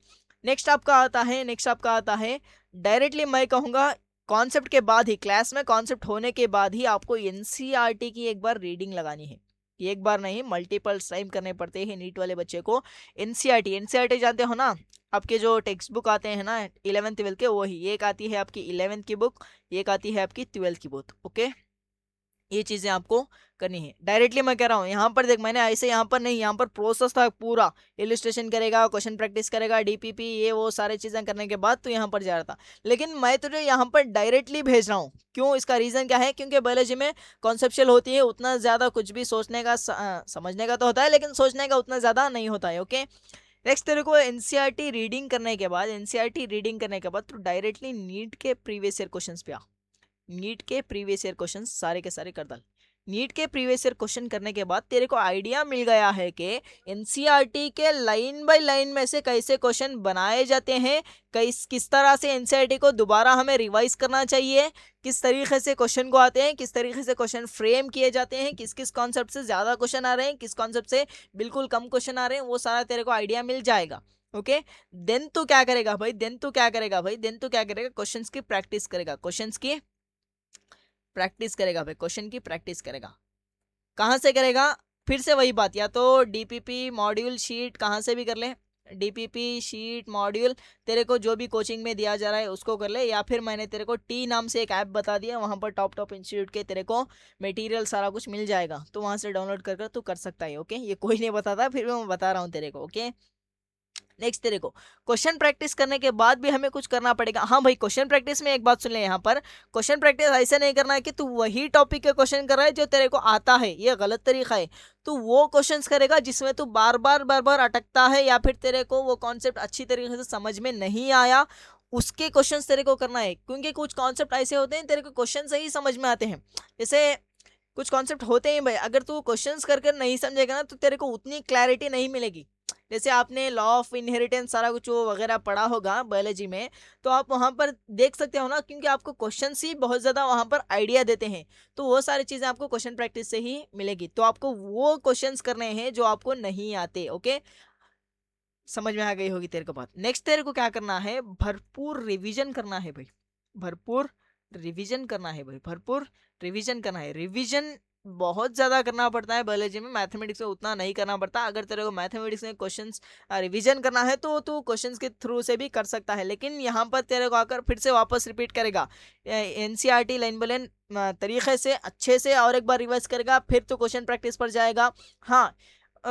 नेक्स्ट आपका आता है डायरेक्टली, मैं कहूँगा कॉन्सेप्ट के बाद ही, क्लास में कॉन्सेप्ट होने के बाद ही आपको एनसीईआरटी की एक बार रीडिंग लगानी है। एक बार नहीं, मल्टीपल टाइम करने पड़ते हैं नीट वाले बच्चे को। एनसीईआरटी जानते हो ना, आपके जो टेक्स्ट बुक आते हैं ना 11th 12th के, वही एक आती है आपकी 11th की बुक, एक आती है आपकी 12th की बुक। ओके, ये चीजें आपको करनी है। डायरेक्टली मैं कह रहा हूँ, यहाँ पर देख मैंने ऐसे यहाँ पर नहीं, यहाँ पर प्रोसेस था पूरा, इलिस्ट्रेशन करेगा, क्वेश्चन प्रैक्टिस करेगा, डीपीपी ये वो सारी चीजें करने के बाद तो यहाँ पर जा रहा था। लेकिन मैं तुझे यहाँ पर डायरेक्टली भेज रहा हूँ, क्यों, इसका रीजन क्या है, क्योंकि बायोलॉजी में कॉन्सेप्चुअल होती है, उतना ज्यादा कुछ भी सोचने का समझने का तो होता है, लेकिन सोचने का उतना ज्यादा नहीं होता है। ओके, नेक्स्ट तेरे को एनसीईआरटी रीडिंग करने के बाद, तू डायरेक्टली नीट के प्रीवियस ईयर क्वेश्चंस पे आ। नीट के प्रीवियस ईयर क्वेश्चन सारे के सारे कर डाल। नीट के प्रीवियस ईयर क्वेश्चन करने के बाद तेरे को आइडिया मिल गया है कि एनसीईआरटी के लाइन बाय लाइन में से कैसे क्वेश्चन बनाए जाते हैं, किस तरह से एनसीईआरटी को दोबारा हमें रिवाइज करना चाहिए, किस तरीके से क्वेश्चन को आते हैं, किस तरीके से क्वेश्चन फ्रेम किए जाते हैं, किस किस कॉन्सेप्ट से ज्यादा क्वेश्चन आ रहे हैं, किस कॉन्सेप्ट से बिल्कुल कम क्वेश्चन आ रहे हैं, वो सारा तेरे को आइडिया मिल जाएगा। ओके, देन तू क्या करेगा भाई, क्वेश्चंस की प्रैक्टिस करेगा, भाई, क्वेश्चन की प्रैक्टिस करेगा। कहाँ से करेगा, फिर से वही बात, या तो डीपीपी मॉड्यूल शीट कहाँ से भी कर ले, डीपीपी शीट मॉड्यूल तेरे को जो भी कोचिंग में दिया जा रहा है उसको कर ले, या फिर मैंने तेरे को टी नाम से एक ऐप बता दिया, वहाँ पर टॉप टॉप इंस्टीट्यूट के तेरे को मटेरियल सारा कुछ मिल जाएगा, तो वहाँ से डाउनलोड कर कर तू कर सकता है। ओके, ये कोई नहीं बताता, फिर भी मैं बता रहा हूँ तेरे को। ओके, नेक्स्ट तेरे को क्वेश्चन प्रैक्टिस करने के बाद भी हमें कुछ करना पड़ेगा। हाँ भाई, क्वेश्चन प्रैक्टिस में एक बात सुन ले, यहाँ पर क्वेश्चन प्रैक्टिस ऐसे नहीं करना है कि तू वही टॉपिक के क्वेश्चन कर रहा है जो तेरे को आता है, ये गलत तरीका है। तू वो क्वेश्चंस करेगा जिसमें तू बार बार अटकता है, या फिर तेरे को वो कॉन्सेप्ट अच्छी तरीके से समझ में नहीं आया, उसके क्वेश्चंस तेरे को करना है। क्योंकि कुछ कॉन्सेप्ट ऐसे होते हैं तेरे को क्वेश्चन से ही समझ में आते हैं। जैसे कुछ कॉन्सेप्ट होते हैं भाई, अगर तू क्वेश्चंस कर कर नहीं समझेगा ना तो तेरे को उतनी क्लैरिटी नहीं मिलेगी। जैसे आपने लॉ ऑफ इनहेरिटेंस सारा कुछ वो वगैरह पढ़ा होगा बायोलॉजी में, तो आप वहाँ पर देख सकते हो ना, क्योंकि आपको क्वेश्चंस ही बहुत ज़्यादा वहाँ पर आइडिया देते हैं, तो वो सारी चीज़ें आपको क्वेश्चन प्रैक्टिस से ही मिलेगी। तो आपको वो क्वेश्चंस करने हैं जो आपको नहीं आते। ओके, समझ में आ गई होगी तेरे को बात। नेक्स्ट तेरे को क्या करना है, भरपूर रिविजन करना है भाई, भरपूर रिवीजन करना है भाई, भरपूर रिवीजन करना है। रिवीजन बहुत ज़्यादा करना पड़ता है बायोलॉजी में, मैथमेटिक्स में उतना नहीं करना पड़ता। अगर तेरे को मैथमेटिक्स में क्वेश्चंस रिवीजन करना है तो तू क्वेश्चंस के थ्रू से भी कर सकता है, लेकिन यहाँ पर तेरे को आकर फिर से वापस रिपीट करेगा एनसीईआरटी लाइन बाय लाइन तरीके से अच्छे से और एक बार रिवाइज करेगा, फिर तो क्वेश्चन प्रैक्टिस पर जाएगा। हाँ,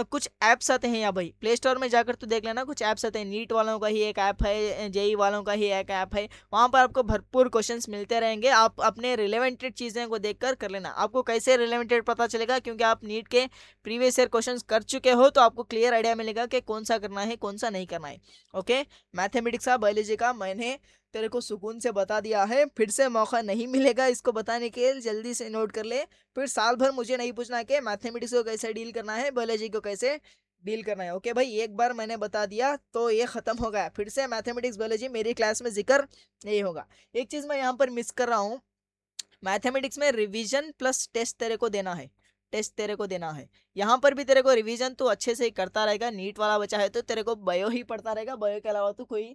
कुछ ऐप्स आते हैं यहाँ भाई, प्ले स्टोर में जाकर तो देख लेना, कुछ ऐप्स आते हैं, नीट वालों का ही एक ऐप है, जेई वालों का ही एक ऐप है, वहाँ पर आपको भरपूर क्वेश्चंस मिलते रहेंगे। आप अपने रिलेवेंटेड चीज़ें को देखकर कर लेना। आपको कैसे रिलेवेंटेड पता चलेगा, क्योंकि आप नीट के प्रीवियस ईयर क्वेश्चंस कर चुके हो, तो आपको क्लियर आइडिया मिलेगा कि कौन सा करना है कौन सा नहीं करना है। ओके, मैथमेटिक्स का बायोलॉजी का मैंने तेरे को सुकून से बता दिया है, फिर से मौका नहीं मिलेगा इसको बताने के, जल्दी से नोट कर ले। फिर साल भर मुझे नहीं पूछना कि मैथमेटिक्स को कैसे डील करना है, बायोलॉजी को कैसे डील करना है। ओके भाई, एक बार मैंने बता दिया तो ये खत्म हो गया, फिर से मैथमेटिक्स बायोलॉजी मेरी क्लास में जिक्र नहीं होगा। एक चीज मैं यहाँ पर मिस कर रहा हूँ, मैथमेटिक्स में रिवीजन प्लस टेस्ट तेरे को देना है, टेस्ट तेरे को देना है। यहाँ पर भी तेरे को रिवीजन तो अच्छे से ही करता रहेगा, नीट वाला बचा है तो तेरे को बायो ही पढ़ता रहेगा, बायो के अलावा तो कोई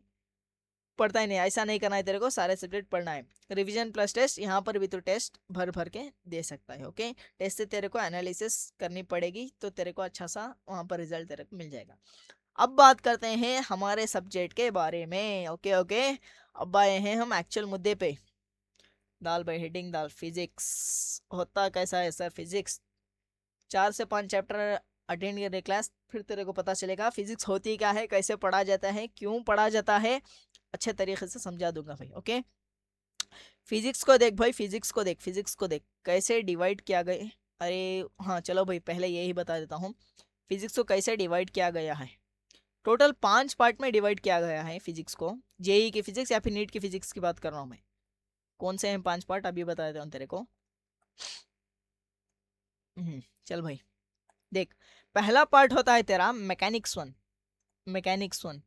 पढ़ता ही नहीं, ऐसा नहीं करना है तेरे को, सारे सब्जेक्ट पढ़ना है। रिवीजन प्लस टेस्ट, यहाँ पर भी तो टेस्ट भर भर के दे सकता है। ओके, टेस्ट से तेरे को एनालिसिस करनी पड़ेगी, तो तेरे को अच्छा सा वहाँ पर रिजल्ट तेरे को मिल जाएगा। अब बात करते हैं हमारे सब्जेक्ट के बारे में। ओके ओके, अब आए हैं हम एक्चुअल मुद्दे पे। दाल भाई हेडिंग दाल, फिजिक्स होता कैसा है सर फिजिक्स? 4 से 5 चैप्टर अटेंड कर क्लास, फिर तेरे को पता चलेगा फिजिक्स होती क्या है, कैसे पढ़ा जाता है, क्यों पढ़ा जाता है, अच्छे तरीके से समझा दूंगा भाई। ओके, फिजिक्स को देख भाई, फिजिक्स को देख, फिजिक्स को देख कैसे डिवाइड किया गया। अरे हाँ चलो भाई, पहले यही बता देता हूँ फिजिक्स को कैसे डिवाइड किया गया है। टोटल 5 पार्ट में डिवाइड किया गया है फिजिक्स को। जेई की फिजिक्स या फिर नीट की फिजिक्स की बात कर रहा हूँ मैं। कौन से हैं 5 पार्ट, अभी बता देता हूँ तेरे को। चल भाई देख, पहला पार्ट होता है तेरा मैकेनिक्स 1। मैकेनिक्स 1,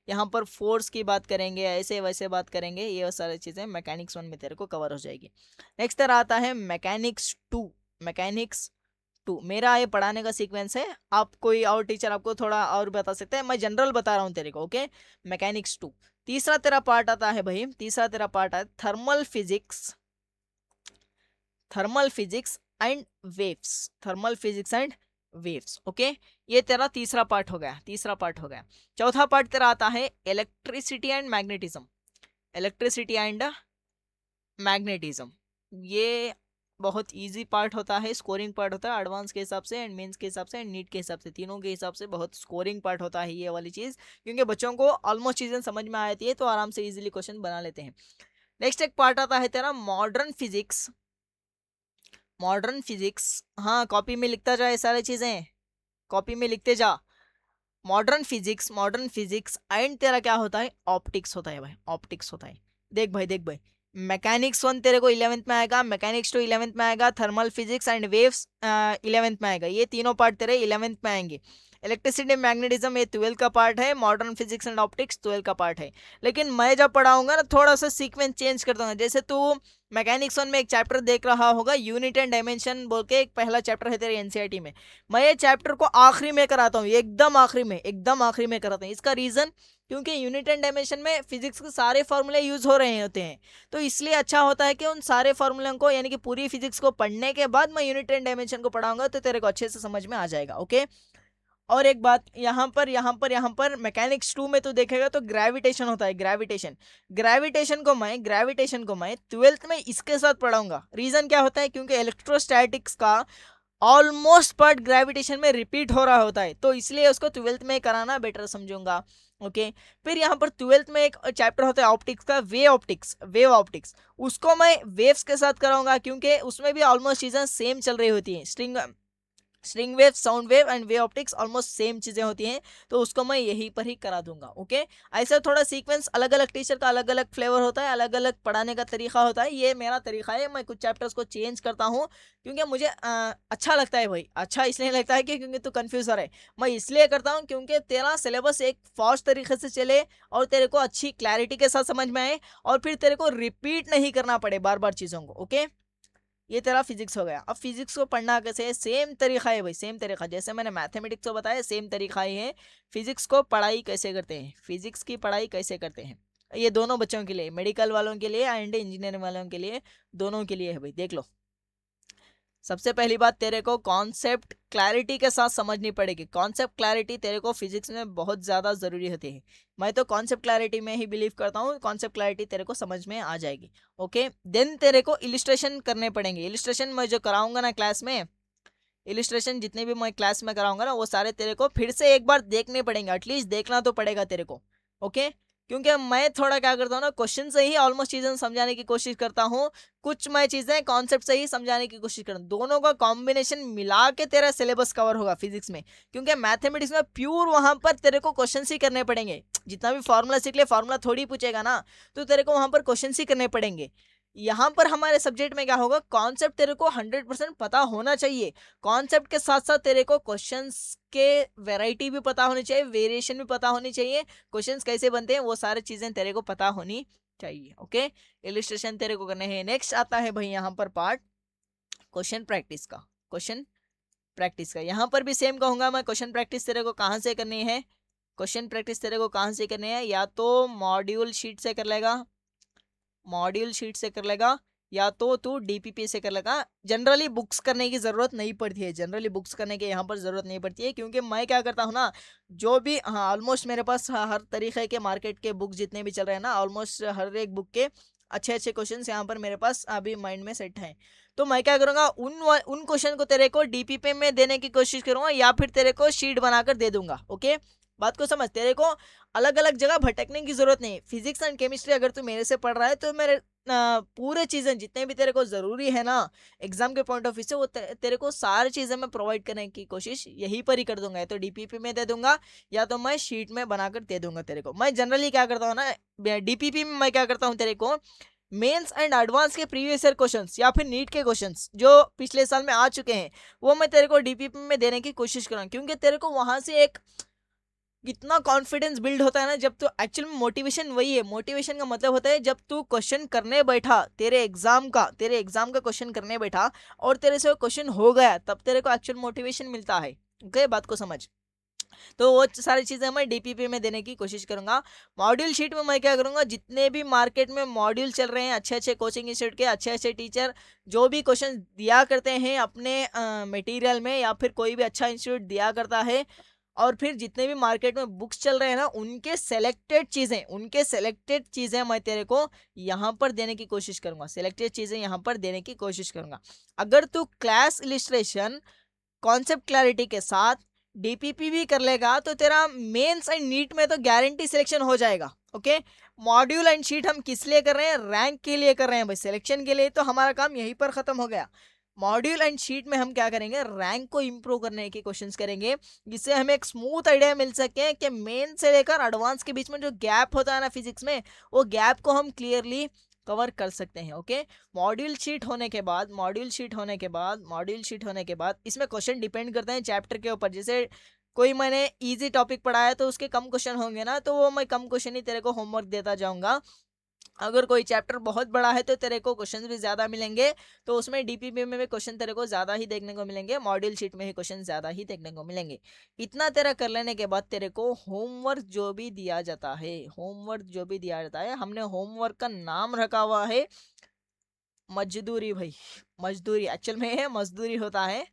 यहाँ पर फोर्स की बात करेंगे, ऐसे वैसे बात करेंगे, ये सारी चीज़ें मैकेनिक्स 1 में तेरे को कवर हो जाएगी। नेक्स्ट तेरा आता है मैकेनिक्स 2। मैकेनिक्स 2 मेरा ये पढ़ाने का सीक्वेंस है, आप कोई और टीचर आपको थोड़ा और बता सकते हैं, मैं जनरल बता रहा हूँ तेरे को। Okay, mechanics 2। तीसरा तेरा पार्ट आता है भाई, तीसरा तेरा पार्ट है thermal physics, thermal physics and waves, thermal physics and waves. Okay, ये तेरा तीसरा पार्ट हो गया, तीसरा पार्ट हो गया। चौथा पार्ट तेरा आता है electricity and magnetism, electricity and magnetism. ये बहुत इजी पार्ट होता है, स्कोरिंग पार्ट होता है एडवांस के हिसाब से एंड मेंस के हिसाब से एंड नीट के हिसाब से, तीनों के हिसाब से बहुत स्कोरिंग पार्ट होता है ये वाली चीज़, क्योंकि बच्चों को ऑलमोस्ट चीज़ें समझ में आ जाती है तो आराम से इजीली क्वेश्चन बना लेते हैं। नेक्स्ट एक पार्ट आता है तेरा मॉडर्न फिजिक्स, मॉडर्न फिजिक्स। हाँ, कॉपी में लिखता जा, ये सारी चीज़ें कॉपी में लिखते जा। Modern physics, modern physics and तेरा क्या होता है, ऑप्टिक्स होता है भाई, ऑप्टिक्स होता है। देख भाई, देख भाई, मैकेनिक्स 1 तेरे को 11th में आएगा, मैकेनिक्स 2 11th में आएगा, thermal physics and waves 11th में आएगा, ये तीनों पार्ट तेरे 11th में आएंगे। इलेक्ट्रिसिटी मैग्नेटिज्म ये 12th का पार्ट है, modern physics and optics 12th का पार्ट है। लेकिन मैं जब पढ़ाऊंगा ना थोड़ा सा सीक्वेंस चेंज कर दूंगा। जैसे तू मैकेनिक्स 1 में एक चैप्टर देख रहा होगा, यूनिट एंड डायमेंशन बोल के एक पहला चैप्टर है तेरे एनसीईआरटी में, मैं ये चैप्टर को आखिरी में कराता हूँ, एकदम आखिरी में, एकदम आखिरी में कराता हूँ। इसका रीजन क्योंकि यूनिट एंड डायमेंशन में फिजिक्स के सारे फॉर्मूले यूज हो रहे होते हैं, तो इसलिए अच्छा होता है कि उन सारे फॉर्मूलों को यानी कि पूरी फिजिक्स को पढ़ने के बाद मैं यूनिट एंड डायमेंशन को पढ़ाऊंगा तो तेरे को अच्छे से समझ में आ जाएगा। ओके, और एक बात यहाँ पर मैकेनिक्स 2 में तो देखेगा तो ग्रेविटेशन होता है, ग्रेविटेशन को मैं 12th में इसके साथ पढ़ाऊंगा। रीजन क्या होता है, क्योंकि इलेक्ट्रोस्टैटिक्स का ऑलमोस्ट पार्ट ग्रेविटेशन में रिपीट हो रहा होता है, तो इसलिए उसको 12th में कराना बेटर समझूंगा। ओके फिर यहाँ पर 12th में एक चैप्टर होता है ऑप्टिक्स का, वेव ऑप्टिक्स, उसको मैं वेव्स के साथ कराऊंगा, क्योंकि उसमें भी ऑलमोस्ट चीजें सेम चल रही होती हैं। String wave, sound wave and wave optics almost same चीजें होती हैं, तो उसको मैं यहीं पर ही करा दूंगा। ओके ऐसा थोड़ा सीक्वेंस, अलग अलग टीचर का अलग अलग फ्लेवर होता है, अलग अलग पढ़ाने का तरीका होता है। ये मेरा तरीका है, मैं कुछ चैप्टर्स को चेंज करता हूँ क्योंकि मुझे अच्छा लगता है भाई। अच्छा इसलिए लगता है कि क्योंकि तू कंफ्यूज हो रहा है, मैं इसलिए करता हूँ क्योंकि तेरा सिलेबस एक फास्ट तरीके से चले और तेरे को अच्छी क्लैरिटी के साथ समझ में आए, और फिर तेरे को रिपीट नहीं करना पड़े बार बार चीज़ों को। ओके ये तेरा फिजिक्स हो गया। अब फिजिक्स को पढ़ना कैसे है, सेम तरीका है भाई, सेम तरीका जैसे मैंने मैथमेटिक्स को बताया, सेम तरीका ही है। फिजिक्स को पढ़ाई कैसे करते हैं, फिजिक्स की पढ़ाई कैसे करते हैं, ये दोनों बच्चों के लिए, मेडिकल वालों के लिए एंड इंजीनियरिंग वालों के लिए, दोनों के लिए है भाई। देख लो, सबसे पहली बात तेरे को कॉन्सेप्ट क्लैरिटी के साथ समझनी पड़ेगी। कॉन्सेप्ट क्लैरिटी तेरे को फिजिक्स में बहुत ज़्यादा ज़रूरी होती है। मैं तो कॉन्सेप्ट क्लैरिटी में ही बिलीव करता हूँ, कॉन्सेप्ट क्लैरिटी तेरे को समझ में आ जाएगी। ओके देन तेरे को इलिस्ट्रेशन करने पड़ेंगे। इलिस्ट्रेशन मैं जो कराऊंगा ना क्लास में, इलिस्ट्रेशन जितने भी मैं क्लास में कराऊंगा ना, वो सारे तेरे को फिर से एक बार देखने पड़ेंगे, एटलीस्ट देखना तो पड़ेगा तेरे को। ओके क्योंकि मैं थोड़ा क्या करता हूँ ना, क्वेश्चन से ही ऑलमोस्ट चीज़ें समझाने की कोशिश करता हूँ, कुछ मैं चीज़ें कॉन्सेप्ट से ही समझाने की कोशिश करता हूँ। दोनों का कॉम्बिनेशन मिला के तेरा सिलेबस कवर होगा फिजिक्स में, क्योंकि मैथमेटिक्स में प्योर वहाँ पर तेरे को क्वेश्चन ही करने पड़ेंगे। जितना भी फार्मूला सीख ले, फार्मूला थोड़ी पूछेगा ना, तो तेरे को वहाँ पर क्वेश्चन ही करने पड़ेंगे। यहाँ पर हमारे सब्जेक्ट में क्या होगा, कॉन्सेप्ट तेरे को 100% पता होना चाहिए। कॉन्सेप्ट के साथ साथ तेरे को क्वेश्चंस के वैरायटी भी पता होनी चाहिए, वेरिएशन भी पता होनी चाहिए, क्वेश्चंस कैसे बनते हैं वो सारी चीजें तेरे को पता होनी चाहिए। ओके इलिस्ट्रेशन तेरे को करने हैं। नेक्स्ट आता है भाई यहाँ पर पार्ट क्वेश्चन प्रैक्टिस का। क्वेश्चन प्रैक्टिस का यहाँ पर भी सेम कहूंगा मैं। क्वेश्चन प्रैक्टिस तेरे को कहाँ से करनी है, क्वेश्चन प्रैक्टिस तेरे को कहाँ से करनी है, या तो मॉड्यूल शीट से कर लेगा, मॉड्यूल शीट से कर लेगा, या तो तू डीपीपी से कर लेगा। जनरली बुक्स करने की ज़रूरत नहीं पड़ती है, जनरली बुक्स करने की यहाँ पर ज़रूरत नहीं पड़ती है, क्योंकि मैं क्या करता हूँ ना, जो भी हाँ ऑलमोस्ट मेरे पास हर तरीके के मार्केट के बुक्स जितने भी चल रहे हैं ना, ऑलमोस्ट हर एक बुक के अच्छे अच्छे क्वेश्चंस यहाँ पर मेरे पास अभी माइंड में सेट हैं। तो मैं क्या करूँगा, उन क्वेश्चन को तेरे को डीपीपी में देने की कोशिश करूँगा, या फिर तेरे को शीट बनाकर दे दूंगा। ओके बात को समझ, तेरे को अलग अलग जगह भटकने की जरूरत नहीं। फिजिक्स एंड केमिस्ट्री अगर तू मेरे से पढ़ रहा है तो मेरे पूरे चीज़ें जितने भी तेरे को ज़रूरी है ना एग्जाम के पॉइंट ऑफ व्यू से, वो तेरे को सारी चीज़ें मैं प्रोवाइड करने की कोशिश यहीं पर ही कर दूंगा। या तो डीपीपी में दे दूंगा, या तो मैं शीट में बनाकर दे दूंगा तेरे को। मैं जनरली क्या करता हूँ ना, डीपीपी में मैं क्या करता हूँ, तेरे को मेंस एंड एडवांस के प्रीवियस ईयर क्वेश्चंस या फिर नीट के क्वेश्चंस जो पिछले साल में आ चुके हैं, वो मैं तेरे को डीपीपी में देने की कोशिश करूँगा, क्योंकि तेरे को वहां से एक कितना कॉन्फिडेंस बिल्ड होता है ना, जब तू एक्चुअल में मोटिवेशन वही है। मोटिवेशन का मतलब होता है जब तू क्वेश्चन करने बैठा, तेरे एग्जाम का क्वेश्चन करने बैठा और तेरे से वो क्वेश्चन हो गया, तब तेरे को एक्चुअल मोटिवेशन मिलता है। ओके बात को समझ। तो वो सारी चीज़ें मैं डीपीपी में देने की कोशिश करूंगा। मॉड्यूल शीट में मैं क्या करूंगा, जितने भी मार्केट में मॉड्यूल चल रहे हैं, अच्छे अच्छे कोचिंग इंस्टीट्यूट के अच्छे अच्छे टीचर जो भी क्वेश्चन दिया करते हैं अपने मटेरियल में, या फिर कोई भी अच्छा इंस्टीट्यूट दिया करता है, और फिर जितने भी मार्केट में बुक्स चल रहे हैं ना, उनके सेलेक्टेड चीज़ें मैं तेरे को यहाँ पर देने की कोशिश करूंगा, सेलेक्टेड चीज़ें यहाँ पर देने की कोशिश करूंगा। अगर तू क्लास इलिस्ट्रेशन कॉन्सेप्ट क्लैरिटी के साथ डीपीपी भी कर लेगा तो तेरा मेंस एंड नीट में तो गारंटी सिलेक्शन हो जाएगा। ओके मॉड्यूल एंड शीट हम किस लिए कर रहे हैं, रैंक के लिए कर रहे हैं भाई, सिलेक्शन के लिए तो हमारा काम यहीं पर खत्म हो गया। मॉड्यूल एंड शीट में हम क्या करेंगे, रैंक को इंप्रूव करने की कोशिश करेंगे, जिससे हमें एक स्मूथ आइडिया मिल सके कि मेन से लेकर एडवांस के बीच में जो गैप होता है ना फिजिक्स में, वो गैप को हम क्लियरली कवर कर सकते हैं। ओके मॉड्यूल शीट होने के बाद इसमें क्वेश्चन डिपेंड करते हैं चैप्टर के ऊपर। जैसे कोई मैंने इजी टॉपिक पढ़ाया है तो उसके कम क्वेश्चन होंगे ना, तो वो मैं कम क्वेश्चन ही तेरे को होमवर्क देता जाऊंगा। अगर कोई चैप्टर बहुत बड़ा है तो तेरे को क्वेश्चन भी ज्यादा मिलेंगे, तो उसमें डीपीपी में भी क्वेश्चन तेरे को ज्यादा ही देखने को मिलेंगे, मॉड्यूल शीट में ही क्वेश्चन ज्यादा ही देखने को मिलेंगे। इतना तेरा कर लेने के बाद तेरे को होमवर्क जो भी दिया जाता है, हमने होमवर्क का नाम रखा हुआ है मजदूरी भाई। मजदूरी एक्चुअल में है मजदूरी होता है,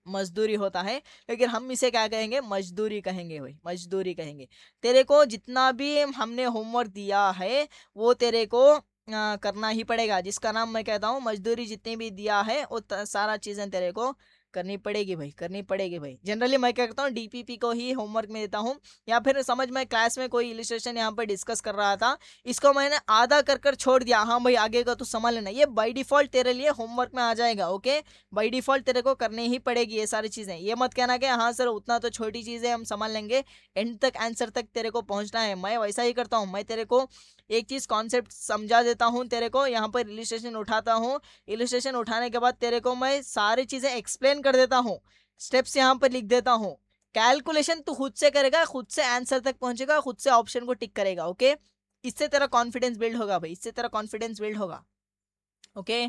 मजदूरी होता है, लेकिन हम इसे क्या कहेंगे, मजदूरी कहेंगे भाई, मजदूरी कहेंगे। तेरे को जितना भी हमने होमवर्क दिया है वो तेरे को करना ही पड़ेगा, जिसका नाम मैं कहता हूँ मजदूरी। जितनी भी दिया है वो सारा चीजें तेरे को करनी पड़ेगी भाई, करनी पड़ेगी भाई। जनरली मैं क्या करता हूँ, डीपीपी को ही होमवर्क में देता हूँ, या फिर समझ में क्लास में कोई इलिस्ट्रेशन यहाँ पर डिस्कस कर रहा था, इसको मैंने आधा कर कर छोड़ दिया, हाँ भाई आगे का तो समझ लेना, ये बाय डिफॉल्ट तेरे लिए होमवर्क में आ जाएगा। ओके, बाय डिफॉल्ट तेरे को करनी ही पड़ेगी ये सारी चीजें। ये मत कहना कि हाँ सर उतना तो छोटी चीज है हम संभाल लेंगे, एंड तक आंसर तक तेरे को पहुंचना है। मैं वैसा ही करता हूँ, मैं तेरे को एक चीज कॉन्सेप्ट समझा देता हूँ, तेरे को यहाँ पर इलिस्ट्रेशन उठाता हूँ, इलिस्ट्रेशन उठाने के बाद तेरे को मैं सारी चीजें एक्सप्लेन कर देता हूँ, स्टेप्स यहाँ पर लिख देता हूँ। कैलकुलेशन तू खुद से करेगा, खुद से आंसर तक पहुंचेगा, खुद से ऑप्शन को टिक करेगा। ओके, इससे तेरा कॉन्फिडेंस बिल्ड होगा भाई, इससे तेरा कॉन्फिडेंस बिल्ड होगा। ओके,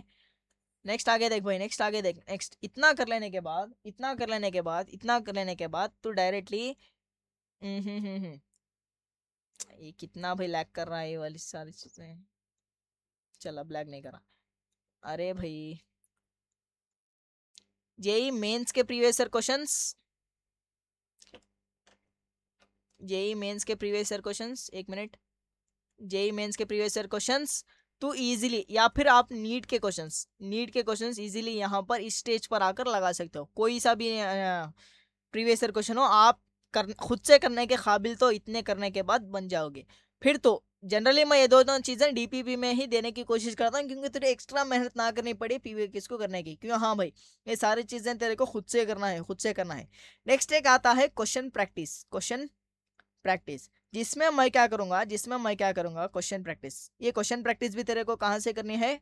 नेक्स्ट आगे देख भाई, नेक्स्ट आगे देख। नेक्स्ट इतना कर लेने के बाद, इतना कर लेने के बाद, इतना कर लेने के बाद तू डायरेक्टली ये कितना भाई लैग कर रहा है ये वाली सारी चीजें। चल अब लैग नहीं करा। अरे भाई, जेई मेंस के previous year questions, JEE mains के प्रीवियस ईयर क्वेश्चंस, एक मिनट। जेई मेंस के प्रीवियस ईयर क्वेश्चंस तो इजीली, या फिर आप नीट के क्वेश्चंस, नीट के क्वेश्चंस इजीली यहाँ पर इस स्टेज पर आकर लगा सकते हो। कोई सा भी प्रीवियस ईयर क्वेश्चन हो, आप खुद से करने के काबिल तो इतने करने के बाद बन जाओगे। फिर तो जनरली मैं ये दो चीजें डीपीपी में ही देने की कोशिश करता हूँ, क्योंकि तुझे एक्स्ट्रा मेहनत ना करनी पड़ी पीवी किसको करने की, क्यों, हाँ भाई ये सारी चीजें तेरे को खुद से करना है, खुद से करना है। नेक्स्ट एक आता है क्वेश्चन प्रैक्टिस, क्वेश्चन प्रैक्टिस, जिसमें मैं क्या करूंगा, जिसमें मैं क्या करूंगा, क्वेश्चन प्रैक्टिस। ये क्वेश्चन प्रैक्टिस भी तेरे को कहाँ से करनी है,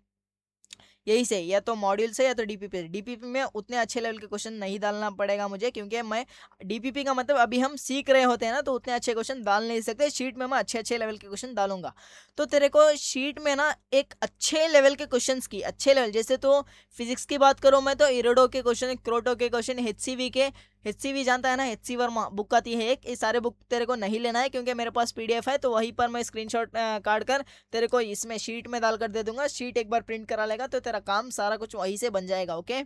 यही से, या तो मॉड्यूल से या तो डीपीपी से। डीपीपी में उतने अच्छे लेवल के क्वेश्चन नहीं डालना पड़ेगा मुझे, क्योंकि मैं डीपीपी का मतलब अभी हम सीख रहे होते हैं ना, तो उतने अच्छे क्वेश्चन डाल नहीं सकते। शीट में मैं अच्छे अच्छे लेवल के क्वेश्चन डालूंगा, तो तेरे को शीट में ना एक अच्छे लेवल के क्वेश्चन की, अच्छे लेवल, जैसे तो फिजिक्स की बात करूँ मैं तो इरोडो के क्वेश्चन, क्रोटो के क्वेश्चन, एचसीवी के, एचसीवी जानता है ना, एचसी वर्मा बुक आती है एक, ये सारे बुक तेरे को नहीं लेना है, क्योंकि मेरे पास पीडीएफ है, तो वहीं पर मैं स्क्रीनशॉट काट कर तेरे को इसमें शीट में डाल कर दे दूंगा। शीट एक बार प्रिंट करा लेगा तो तेरा काम सारा कुछ वहीं से बन जाएगा। ओके,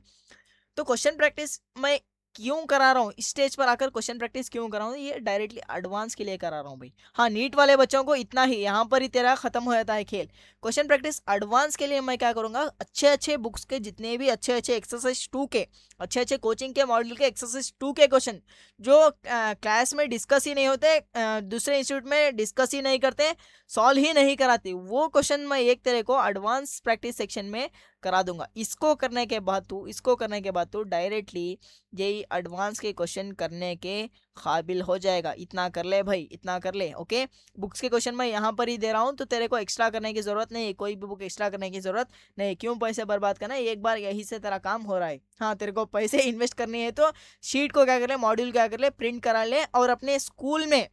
तो क्वेश्चन प्रैक्टिस मैं क्यों करा रहा हूँ, स्टेज पर आकर क्वेश्चन प्रैक्टिस क्यों करा रहा हूँ, ये डायरेक्टली एडवांस के लिए करा रहा हूँ भाई। हाँ, नीट वाले बच्चों को इतना ही, यहाँ पर ही तेरा खत्म हो जाता है खेल। क्वेश्चन प्रैक्टिस एडवांस के लिए मैं क्या करूंगा, अच्छे अच्छे बुक्स के जितने भी अच्छे अच्छे एक्सरसाइज 2 के, अच्छे अच्छे कोचिंग के मॉडल के एक्सरसाइज 2 के क्वेश्चन, जो क्लास में डिस्कस ही नहीं होते, दूसरे इंस्टीट्यूट में डिस्कस ही नहीं करते, सॉल्व ही नहीं कराते, वो क्वेश्चन मैं एक तेरे को एडवांस प्रैक्टिस सेक्शन में करा दूंगा। इसको करने के बाद तू, इसको करने के बाद तू डायरेक्टली यही एडवांस के क्वेश्चन करने के काबिल हो जाएगा। इतना कर ले भाई, इतना कर ले। ओके, बुक्स के क्वेश्चन मैं यहाँ पर ही दे रहा हूँ, तो तेरे को एक्स्ट्रा करने की जरूरत नहीं है, कोई भी बुक एक्स्ट्रा करने की जरूरत नहीं। क्यों पैसे बर्बाद करना है, एक बार यही से तेरा काम हो रहा है। हाँ, तेरे को पैसे इन्वेस्ट करनी है तो शीट को क्या कर ले, मॉड्यूल क्या कर ले, प्रिंट करा ले, और अपने स्कूल में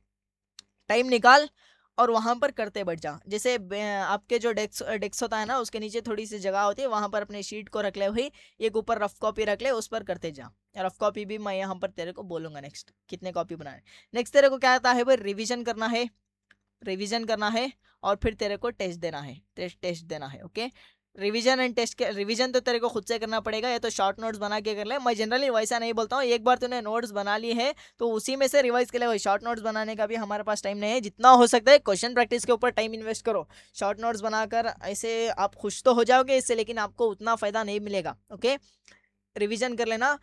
टाइम निकाल और वहां पर करते बैठ जा। जैसे आपके जो डेस्क होता है ना, उसके नीचे थोड़ी सी जगह होती है, वहां पर अपने शीट को रख ले हुई, एक ऊपर रफ कॉपी रख ले, उस पर करते जा। रफ कॉपी भी मैं यहाँ पर तेरे को बोलूंगा नेक्स्ट कितने कॉपी बनाए। नेक्स्ट तेरे को क्या आता है भाई, रिविजन करना है, रिवीजन करना है, और फिर तेरे को टेस्ट देना है, टेस्ट देना है। ओके, रिवीजन एंड टेस्ट के, रिवीजन तो तेरे को खुद से करना पड़ेगा, या तो शॉर्ट नोट्स बना के कर ले। मैं जनरली वैसा नहीं बोलता हूँ, एक बार तूने नोट्स बना ली है तो उसी में से रिवाइज के लिए, वही शॉर्ट नोट्स बनाने का भी हमारे पास टाइम नहीं है। जितना हो सकता है क्वेश्चन प्रैक्टिस के ऊपर टाइम इन्वेस्ट करो। शॉर्ट नोट्स बनाकर ऐसे आप खुश तो हो जाओगे इससे, लेकिन आपको उतना फायदा नहीं मिलेगा। ओके, रिवीजन कर लेना,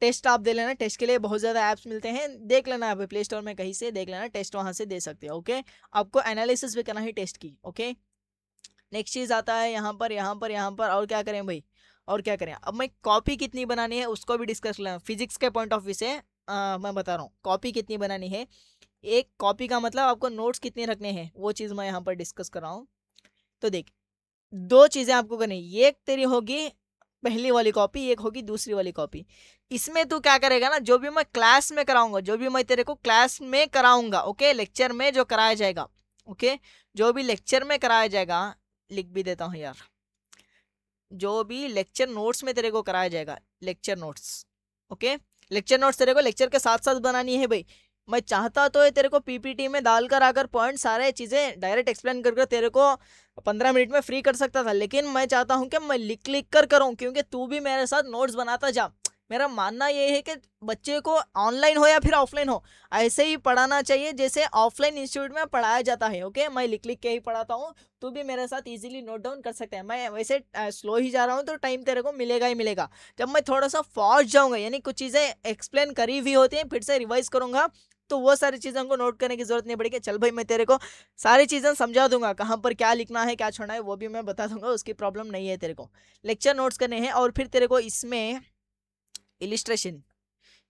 टेस्ट आप दे लेना। टेस्ट के लिए बहुत ज़्यादा ऐप्स मिलते हैं, देख लेना, आप प्ले स्टोर में कहीं से देख लेना, टेस्ट वहाँ से दे सकते हो। ओके, आपको एनालिसिस भी करना है टेस्ट की। ओके, नेक्स्ट चीज़ आता है यहाँ पर, यहाँ पर, यहाँ पर, और क्या करें भाई, और क्या करें। अब मैं कॉपी कितनी बनानी है उसको भी डिस्कस कर लेना। फिजिक्स के पॉइंट ऑफ व्यू से मैं बता रहा हूँ कॉपी कितनी बनानी है। एक कॉपी का मतलब आपको नोट्स कितने रखने हैं, वो चीज़ मैं यहाँ पर डिस्कस कर रहा हूँ। तो देख, दो चीज़ें आपको करनी, एक तेरी होगी पहली वाली कॉपी, एक होगी दूसरी वाली कॉपी। इसमें तू क्या करेगा ना, जो भी मैं क्लास में कराऊंगा, जो भी मैं तेरे को क्लास में कराऊंगा, ओके, लेक्चर में जो कराया जाएगा, ओके, जो भी लेक्चर में कराया जाएगा, लिख भी देता हूँ यार, जो भी लेक्चर नोट्स में तेरे को कराया जाएगा, lecture notes, okay, lecture notes तेरे को लेक्चर के साथ साथ बनानी है भाई। मैं चाहता तो है तेरे को पीपीटी में डालकर अगर पॉइंट सारे चीज़ें डायरेक्ट एक्सप्लेन करके तेरे को 15 मिनट में फ्री कर सकता था, लेकिन मैं चाहता हूँ कि मैं लिख लिख कर करूँ, क्योंकि तू भी मेरे साथ नोट्स बनाता जा। मेरा मानना ये है कि बच्चे को ऑनलाइन हो या फिर ऑफलाइन हो ऐसे ही पढ़ाना चाहिए जैसे ऑफलाइन इंस्टीट्यूट में पढ़ाया जाता है। ओके, मैं लिख लिख के ही पढ़ाता हूँ, तू भी मेरे साथ इजीली नोट डाउन कर सकते हैं। मैं वैसे स्लो ही जा रहा हूँ तो टाइम तेरे को मिलेगा ही मिलेगा। जब मैं थोड़ा सा फास्ट जाऊंगा यानी कुछ चीज़ें एक्सप्लेन करी हुई होती हैं फिर से रिवाइज करूंगा तो वो सारी चीज़ों को नोट करने की जरूरत नहीं पड़ेगी। चल भाई मैं तेरे को सारी चीज़ें समझा दूंगा, कहाँ पर क्या लिखना है क्या छोड़ना है वो भी मैं बता दूंगा, उसकी प्रॉब्लम नहीं है तेरे को। लेक्चर नोट्स करने हैं और फिर तेरे को इसमें इलिस्ट्रेशन,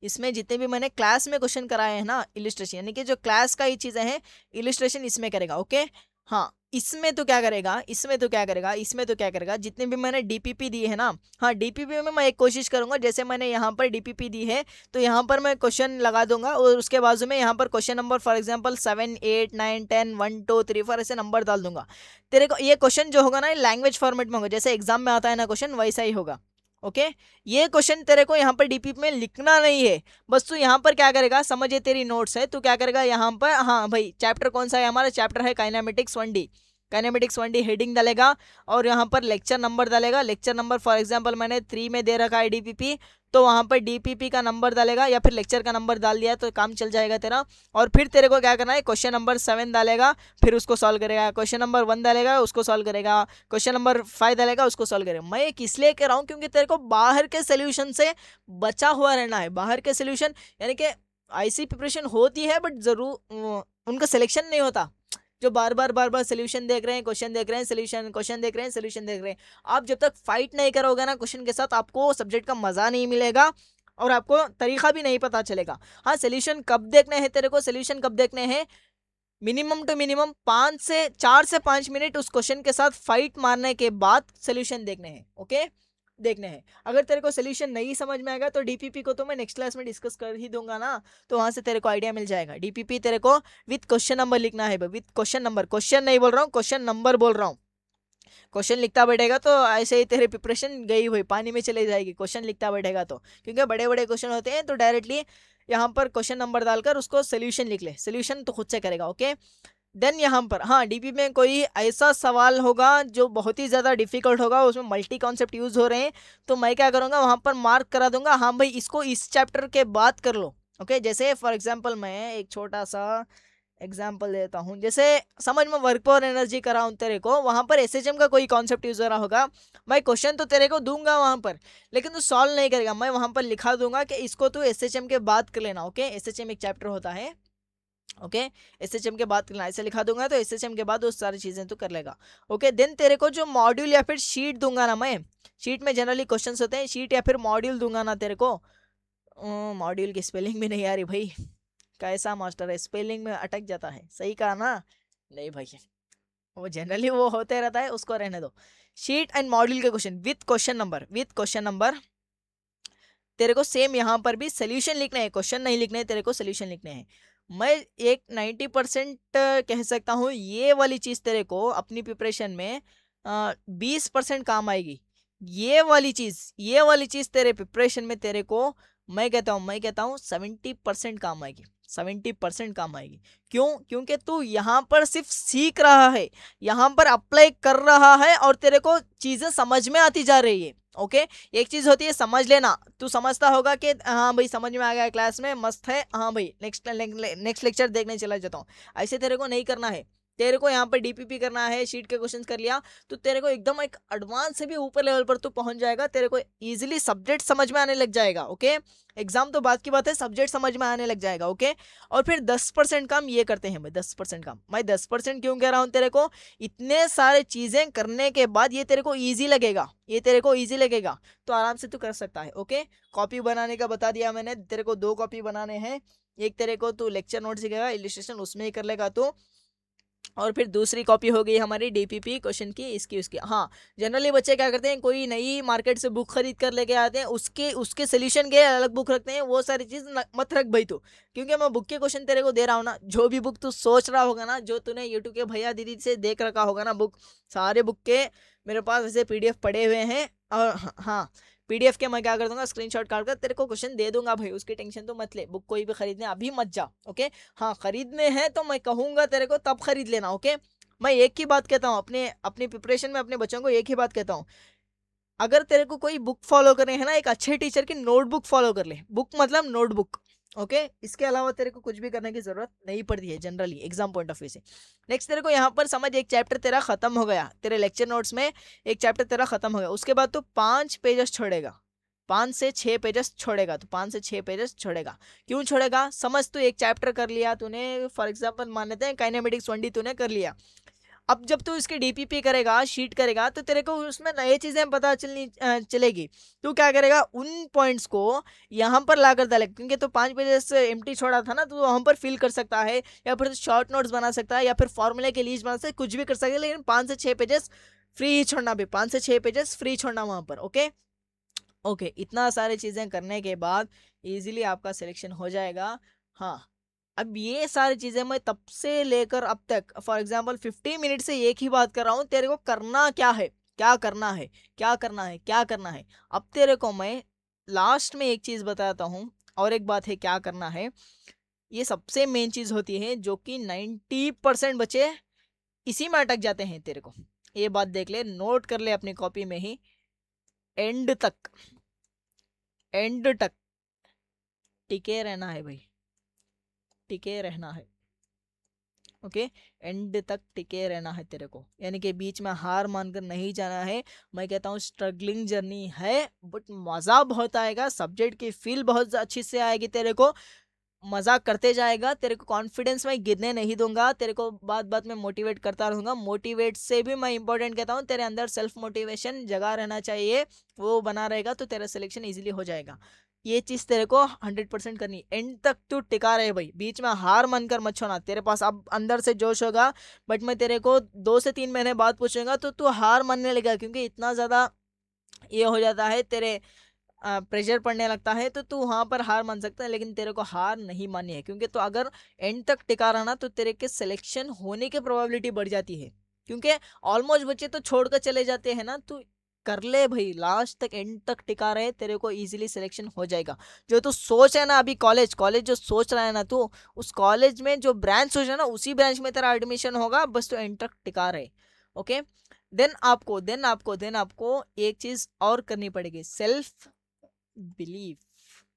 इसमें जितने भी मैंने क्लास में क्वेश्चन कराए हैं ना इलिस्ट्रेशन यानी कि जो क्लास का ही चीज़ें हैं इलिस्ट्रेशन इसमें करेगा। ओके, हाँ इसमें तो क्या करेगा, इसमें तो क्या करेगा, इसमें तो क्या करेगा, जितने भी मैंने डीपीपी दी है ना, हाँ डीपीपी में मैं एक कोशिश करूंगा जैसे मैंने यहाँ पर डीपीपी दी है तो यहाँ पर मैं क्वेश्चन लगा दूंगा और उसके बाजू में यहाँ पर क्वेश्चन नंबर फॉर एग्जांपल 7 8 9 10 1 2 3 4 ऐसे नंबर डाल दूंगा। तेरे को ये क्वेश्चन जो होगा ना लैंग्वेज फॉर्मेट में होगा जैसे एग्जाम में आता है ना क्वेश्चन वैसा ही होगा। ओके, ये क्वेश्चन तेरे को यहाँ पर डीपीपी में लिखना नहीं है, बस तू यहाँ पर क्या करेगा समझ, ये तेरी नोट्स है, तू क्या करेगा यहाँ पर, हाँ भाई चैप्टर कौन सा है, हमारा चैप्टर है kinematics 1D, kinematics 1D heading डालेगा और यहाँ पर लेक्चर नंबर डालेगा। लेक्चर नंबर फॉर एग्जांपल मैंने 3 में दे रखा है डीपीपी तो वहाँ पर डीपीपी का नंबर डालेगा या फिर लेक्चर का नंबर डाल दिया तो काम चल जाएगा तेरा। और फिर तेरे को क्या करना है क्वेश्चन नंबर 7 डालेगा फिर उसको सॉल्व करेगा, क्वेश्चन नंबर 1 डालेगा उसको सॉल्व करेगा, क्वेश्चन नंबर 5 डालेगा उसको सॉल्व करेगा। मैं एक इसलिए कह रहा हूँ क्योंकि तेरे को बाहर के सोल्यूशन से बचा हुआ रहना है। बाहर के सोल्यूशन यानी कि ऐसी प्रिपरेशन होती है बट जरूर उनका सिलेक्शन नहीं होता जो बार बार सोल्यूशन देख रहे हैं, क्वेश्चन देख रहे हैं, सोल्यूशन क्वेश्चन देख रहे हैं, सोल्यूशन देख रहे हैं। आप जब तक फाइट नहीं करोगे ना क्वेश्चन के साथ आपको सब्जेक्ट का मजा नहीं मिलेगा और आपको तरीका भी नहीं पता चलेगा। हाँ सोल्यूशन कब देखने हैं तेरे को, सोल्यूशन कब देखने हैं, मिनिमम टू मिनिमम 4 से 5 मिनट उस क्वेश्चन के साथ फाइट मारने के बाद सोल्यूशन देखने हैं। ओके, देखने हैं। अगर तेरे को सोल्यूशन नहीं समझ में आएगा तो डीपीपी को तो मैं नेक्स्ट क्लास में डिस्कस कर ही दूंगा ना, तो वहां से तेरे को आइडिया मिल जाएगा। डीपीपी तेरे को विथ क्वेश्चन नंबर लिखना है, विथ क्वेश्चन नंबर, क्वेश्चन नहीं बोल रहा हूँ क्वेश्चन नंबर बोल रहा हूँ। क्वेश्चन लिखता बैठेगा तो ऐसे ही तेरी प्रिपरेशन गई हुई पानी में चली जाएगी, क्वेश्चन लिखता बैठेगा तो, क्योंकि बड़े बड़े क्वेश्चन होते हैं तो डायरेक्टली यहाँ पर क्वेश्चन नंबर डालकर उसको सोल्यूशन लिख ले, सोल्यूशन तो खुद से करेगा। ओके, देन यहाँ पर हाँ डीपी में कोई ऐसा सवाल होगा जो बहुत ही ज़्यादा डिफिकल्ट होगा, उसमें मल्टी कॉन्सेप्ट यूज हो रहे हैं तो मैं क्या करूँगा वहाँ पर मार्क करा दूंगा, हाँ भाई इसको इस चैप्टर के बाद कर लो। ओके, जैसे फॉर एग्जांपल मैं एक छोटा सा एग्जांपल देता हूँ, जैसे समझ में वर्क पावर एनर्जी कराऊँ तेरे को, वहाँ पर एसएचएम का कोई कॉन्सेप्ट यूज हो रहा होगा, मैं क्वेश्चन तो तेरे को दूंगा वहाँ पर लेकिन तू सॉल्व नहीं करेगा, मैं वहाँ पर लिखा दूंगा कि इसको तू एसएचएम के बाद कर लेना। ओके, एसएचएम एक चैप्टर होता है। ओके, एसएचएम के बाद करना, ऐसे लिखा दूंगा तो एसएचएम के बाद वो सारी चीजें तो कर लेगा। ओके, देन तेरे को जो मॉड्यूल या फिर शीट दूंगा ना, मैं शीट में जनरली क्वेश्चंस होते हैं, शीट या फिर मॉड्यूल दूंगा ना तेरे को, मॉड्यूल की स्पेलिंग भी नहीं आ रही भाई, कैसा मास्टर है स्पेलिंग में अटक जाता है, सही कहा ना, नहीं भाई वो जनरली वो होते रहता है उसको रहने दो। शीट एंड मॉड्यूल के question with question number, with question number तेरे को सेम यहाँ पर भी सोल्यूशन लिखना है, क्वेश्चन नहीं लिखने हैं तेरे को, सोल्यूशन लिखने हैं। मैं एक 90% कह सकता हूँ ये वाली चीज़ तेरे को अपनी प्रिपरेशन में 20% काम आएगी। ये वाली चीज़ तेरे प्रिपरेशन में तेरे को मैं कहता हूँ 70% काम आएगी, 70% काम आएगी। क्यों? क्योंकि तू यहाँ पर सिर्फ सीख रहा है, यहाँ पर अप्लाई कर रहा है और तेरे को चीज़ें समझ में आती जा रही है। ओके, एक चीज होती है समझ लेना, तू समझता होगा कि हाँ भाई समझ में आ गया क्लास में मस्त है, हाँ भाई नेक्स्ट लेक्चर देखने चला जाता हूँ, ऐसे तेरे को नहीं करना है। तेरे को यहाँ पर डीपीपी करना है, शीट के क्वेश्चंस कर लिया तो तेरे को एकदम एक एडवांस से भी ऊपर लेवल पर तू पहुंच जाएगा, तेरे को इजीली सब्जेक्ट समझ में आने लग जाएगा। ओके, एग्जाम तो बात की बात है, सब्जेक्ट समझ में आने लग जाएगा। ओके, और फिर 10% काम ये करते हैं भाई, 10% काम। मैं 10% क्यों कह रहा हूँ तेरे को, इतने सारे चीजें करने के बाद ये तेरे को ईजी लगेगा, ये तेरे को ईजी लगेगा तो आराम से तू कर सकता है। ओके, कॉपी बनाने का बता दिया मैंने तेरे को, 2 कॉपी बनाने हैं, एक तेरे को तू लेक्चर नोट सीखेगा इलिस्ट्रेशन उसमें ही कर लेगा तू, और फिर दूसरी कॉपी हो गई हमारी डीपीपी क्वेश्चन की, इसकी उसकी। हाँ जनरली बच्चे क्या करते हैं, कोई नई मार्केट से बुक खरीद कर लेके आते हैं, उसके उसके सोल्यूशन के अलग बुक रखते हैं, वो सारी चीज़ मत रख भाई तू, क्योंकि मैं बुक के क्वेश्चन तेरे को दे रहा हूँ ना, जो भी बुक तू सोच रहा होगा ना, जो तूने यूट्यूब के भैया दीदी से देख रखा होगा ना बुक, सारे बुक के मेरे पास ऐसे पीडीएफ पड़े हुए हैं। और हाँ पीडीएफ के मैं क्या कर दूंगा स्क्रीनशॉट काट कर तेरे को क्वेश्चन दे दूंगा भाई, उसकी टेंशन तो मत ले, बुक कोई भी खरीदने अभी मत जा। ओके, हाँ खरीदने हैं तो मैं कहूंगा तेरे को तब खरीद लेना। ओके, मैं एक ही बात कहता हूँ, अपने अपनी प्रिपरेशन में अपने बच्चों को एक ही बात कहता हूँ, अगर तेरे को कोई बुक फॉलो करनी है ना, एक अच्छे टीचर की नोटबुक फॉलो कर ले, बुक मतलब नोटबुक, ओके। इसके अलावा तेरे को कुछ भी करने की जरूरत नहीं पड़ती है generally exam point of view से। नेक्स्ट तेरे को यहाँ पर समझ, एक चैप्टर तेरा खत्म हो गया, तेरे लेक्चर नोट्स में एक चैप्टर तेरा खत्म हो गया, उसके बाद तो 5 पेजेस छोड़ेगा, 5 से 6 पेजेस छोड़ेगा, तो 5 से 6 पेजेस छोड़ेगा। क्यों छोड़ेगा? समझ, तू एक चैप्टर कर लिया तूने, फॉर एग्जाम्पल मान लेते हैं काइनेमेटिक्स 1D तूने कर लिया। अब जब तू इसकी डीपीपी करेगा, शीट करेगा, तो तेरे को उसमें नई चीजें पता चलेगी। तू क्या करेगा, उन पॉइंट्स को यहाँ पर ला कर डाले, क्योंकि तो 5 पेजेस एम्प्टी छोड़ा था ना, तो वहां पर फिल कर सकता है, या फिर शॉर्ट नोट्स बना सकता है, या फिर फॉर्मूले के लीज बना सकता है, कुछ भी कर सकता है, लेकिन 5 से 6 पेजेस फ्री ही छोड़ना भी, 5 से 6 पेजेस फ्री छोड़ना वहां पर, ओके। ओके, इतना सारी चीजें करने के बाद इजीली आपका सिलेक्शन हो जाएगा। हाँ, अब ये सारी चीजें मैं तब से लेकर अब तक फॉर एग्जाम्पल 50 मिनट से एक ही बात कर रहा हूँ, तेरे को करना क्या है, क्या करना है, क्या करना है, क्या करना है। अब तेरे को मैं लास्ट में एक चीज बताता हूँ, और एक बात है क्या करना है, ये सबसे मेन चीज होती है जो कि 90% बच्चे इसी में अटक जाते हैं। तेरे को ये बात देख ले, नोट कर ले अपनी कॉपी में ही, एंड तक, एंड तक टिके रहना है भाई, टिके रहना है, ओके। एंड तक टिके रहना है तेरे को, यानी कि बीच में हार मानकर नहीं जाना है। मैं कहता हूँ स्ट्रगलिंग जर्नी है, बट मज़ा बहुत आएगा, सब्जेक्ट की फील बहुत अच्छी से आएगी तेरे को, मजा करते जाएगा, तेरे को कॉन्फिडेंस मैं गिरने नहीं दूंगा, तेरे को बात बात में मोटिवेट करता रहूंगा। मोटिवेट से भी मैं इंपॉर्टेंट कहता हूँ, तेरे अंदर सेल्फ मोटिवेशन जगा रहना चाहिए, वो बना रहेगा तो तेरा सिलेक्शन इजीली हो जाएगा। ये चीज तेरे को 100% करनी, एंड तक तू टिका रहे भाई, बीच में हार मानकर मत छोड़ना। तेरे पास अब अंदर से जोश होगा, बट मैं तेरे को 2 से 3 महीने बाद पूछूंगा तो तू हार मानने लगेगा, क्योंकि इतना ज्यादा ये हो जाता है, तेरे प्रेशर पड़ने लगता है, तो तू वहां पर हार मान सकता है, लेकिन तेरे को हार नहीं माननी है, क्योंकि तो अगर एंड तक टिका रहा ना, तो तेरे के सिलेक्शन होने की प्रोबेबिलिटी बढ़ जाती है, क्योंकि ऑलमोस्ट बच्चे तो छोड़कर चले जाते हैं ना। तू कर ले भाई, लास्ट तक एंड तक टिका रहे, तेरे को इजीली सिलेक्शन हो जाएगा। जो तू सोच है ना अभी, कॉलेज कॉलेज जो सोच रहा है ना तू, उस कॉलेज में जो ब्रांच सोच रहा है ना, उसी ब्रांच में तेरा एडमिशन होगा, बस तू एंड तक टिका रहे, ओके। देन आपको एक चीज और करनी पड़ेगी, सेल्फ बिलीफ।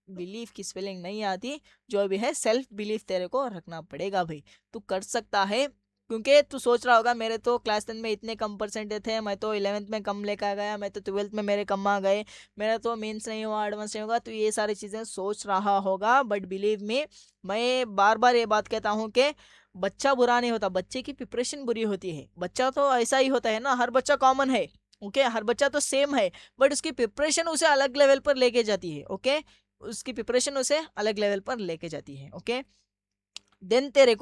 बिलीफ की स्पेलिंग नहीं आती, जो भी है सेल्फ बिलीफ तेरे को रखना पड़ेगा भाई। तू कर सकता है, क्योंकि तू सोच रहा होगा मेरे तो क्लास 10 में इतने कम परसेंटेज थे, मैं तो 11th में कम लेकर गया, मैं तो 12th में मेरे कम आ गए, मेरा तो मेंस नहीं हुआ, एडवांस नहीं होगा, तो ये सारी चीजें सोच रहा होगा। बट बिलीव मी, मैं बार बार ये बात कहता हूँ कि बच्चा बुरा नहीं होता, बच्चे की प्रिपरेशन बुरी होती है। बच्चा तो ऐसा ही होता है ना, हर बच्चा कॉमन है, ओके, हर बच्चा तो सेम है, बट उसकी प्रिपरेशन उसे अलग लेवल पर लेके जाती है, ओके। उसकी प्रिपरेशन उसे अलग लेवल पर लेके जाती है, ओके। देन तेरे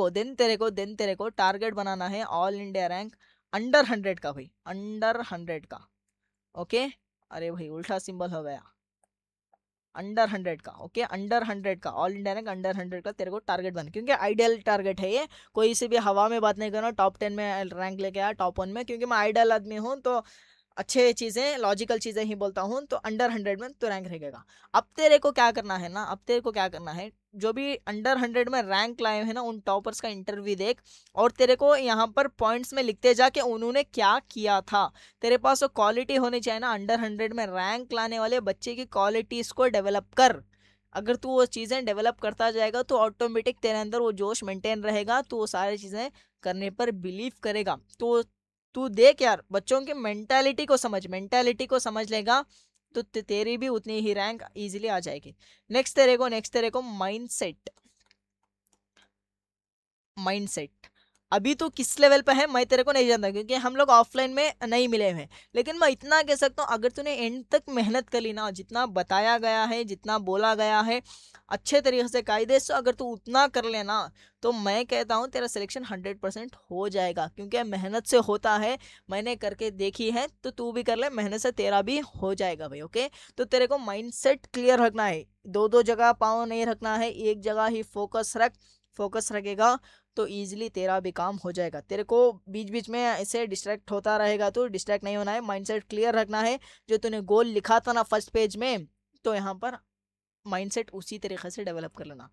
को टारगेट बनाना है ऑल इंडिया रैंक अंडर 100 का भाई, अंडर 100 का, ओके। अरे भाई उल्टा सिंबल हो गया, अंडर 100 का, ओके, अंडर 100 का ऑल इंडिया रैंक अंडर 100 का तेरे को टारगेट बना, क्योंकि आइडियल टारगेट है ये, कोई से भी हवा में बात नहीं करना, टॉप 10 में रैंक लेके आया, टॉप 1 में, क्योंकि मैं आइडियल आदमी हूँ, तो अच्छे चीजें लॉजिकल चीजें ही बोलता हूँ, तो अंडर 100 में तो रैंक रहेगा। अब तेरे को क्या करना है ना, अब तेरे को क्या करना है, जो भी अंडर 100 में रैंक लाए हैं ना, उन टॉपर्स का इंटरव्यू देख, और तेरे को यहाँ पर पॉइंट्स में लिखते जा कि उन्होंने क्या किया था। तेरे पास वो क्वालिटी होनी चाहिए ना, अंडर 100 में रैंक लाने वाले बच्चे की क्वालिटीज को डेवलप कर। अगर तू वो चीज़ें डेवलप करता जाएगा तो ऑटोमेटिक तेरे अंदर वो जोश मेंटेन रहेगा, तो वो सारी चीज़ें करने पर बिलीव करेगा। तो तू देख यार, बच्चों की मेंटालिटी को समझ लेगा, तो तेरी भी उतनी ही रैंक इजीली आ जाएगी। नेक्स्ट तेरे को माइंडसेट, माइंडसेट अभी तो किस लेवल पे है मैं तेरे को नहीं जानता, क्योंकि हम लोग ऑफलाइन में नहीं मिले हैं, लेकिन मैं इतना कह सकता हूँ, अगर तूने एंड तक मेहनत कर ली ना, जितना बताया गया है, जितना बोला गया है, अच्छे तरीके से कायदे से अगर तू उतना कर लेना, तो मैं कहता हूँ तेरा सिलेक्शन 100% हो जाएगा, क्योंकि मेहनत से होता है, मैंने करके देखी है, तो तू भी कर ले, मेहनत से तेरा भी हो जाएगा भाई, ओके। तो तेरे को माइंडसेट क्लियर रखना है, दो दो जगह पाँव नहीं रखना है, एक जगह ही फोकस रख, फोकस रखेगा तो इजीली तेरा भी काम हो जाएगा। तेरे को बीच बीच में ऐसे डिस्ट्रैक्ट होता रहेगा, तो डिस्ट्रैक्ट नहीं होना है, माइंडसेट क्लियर रखना है, जो तूने गोल लिखा था ना फर्स्ट पेज में, तो यहाँ पर माइंडसेट उसी तरीके से डेवलप कर लेना।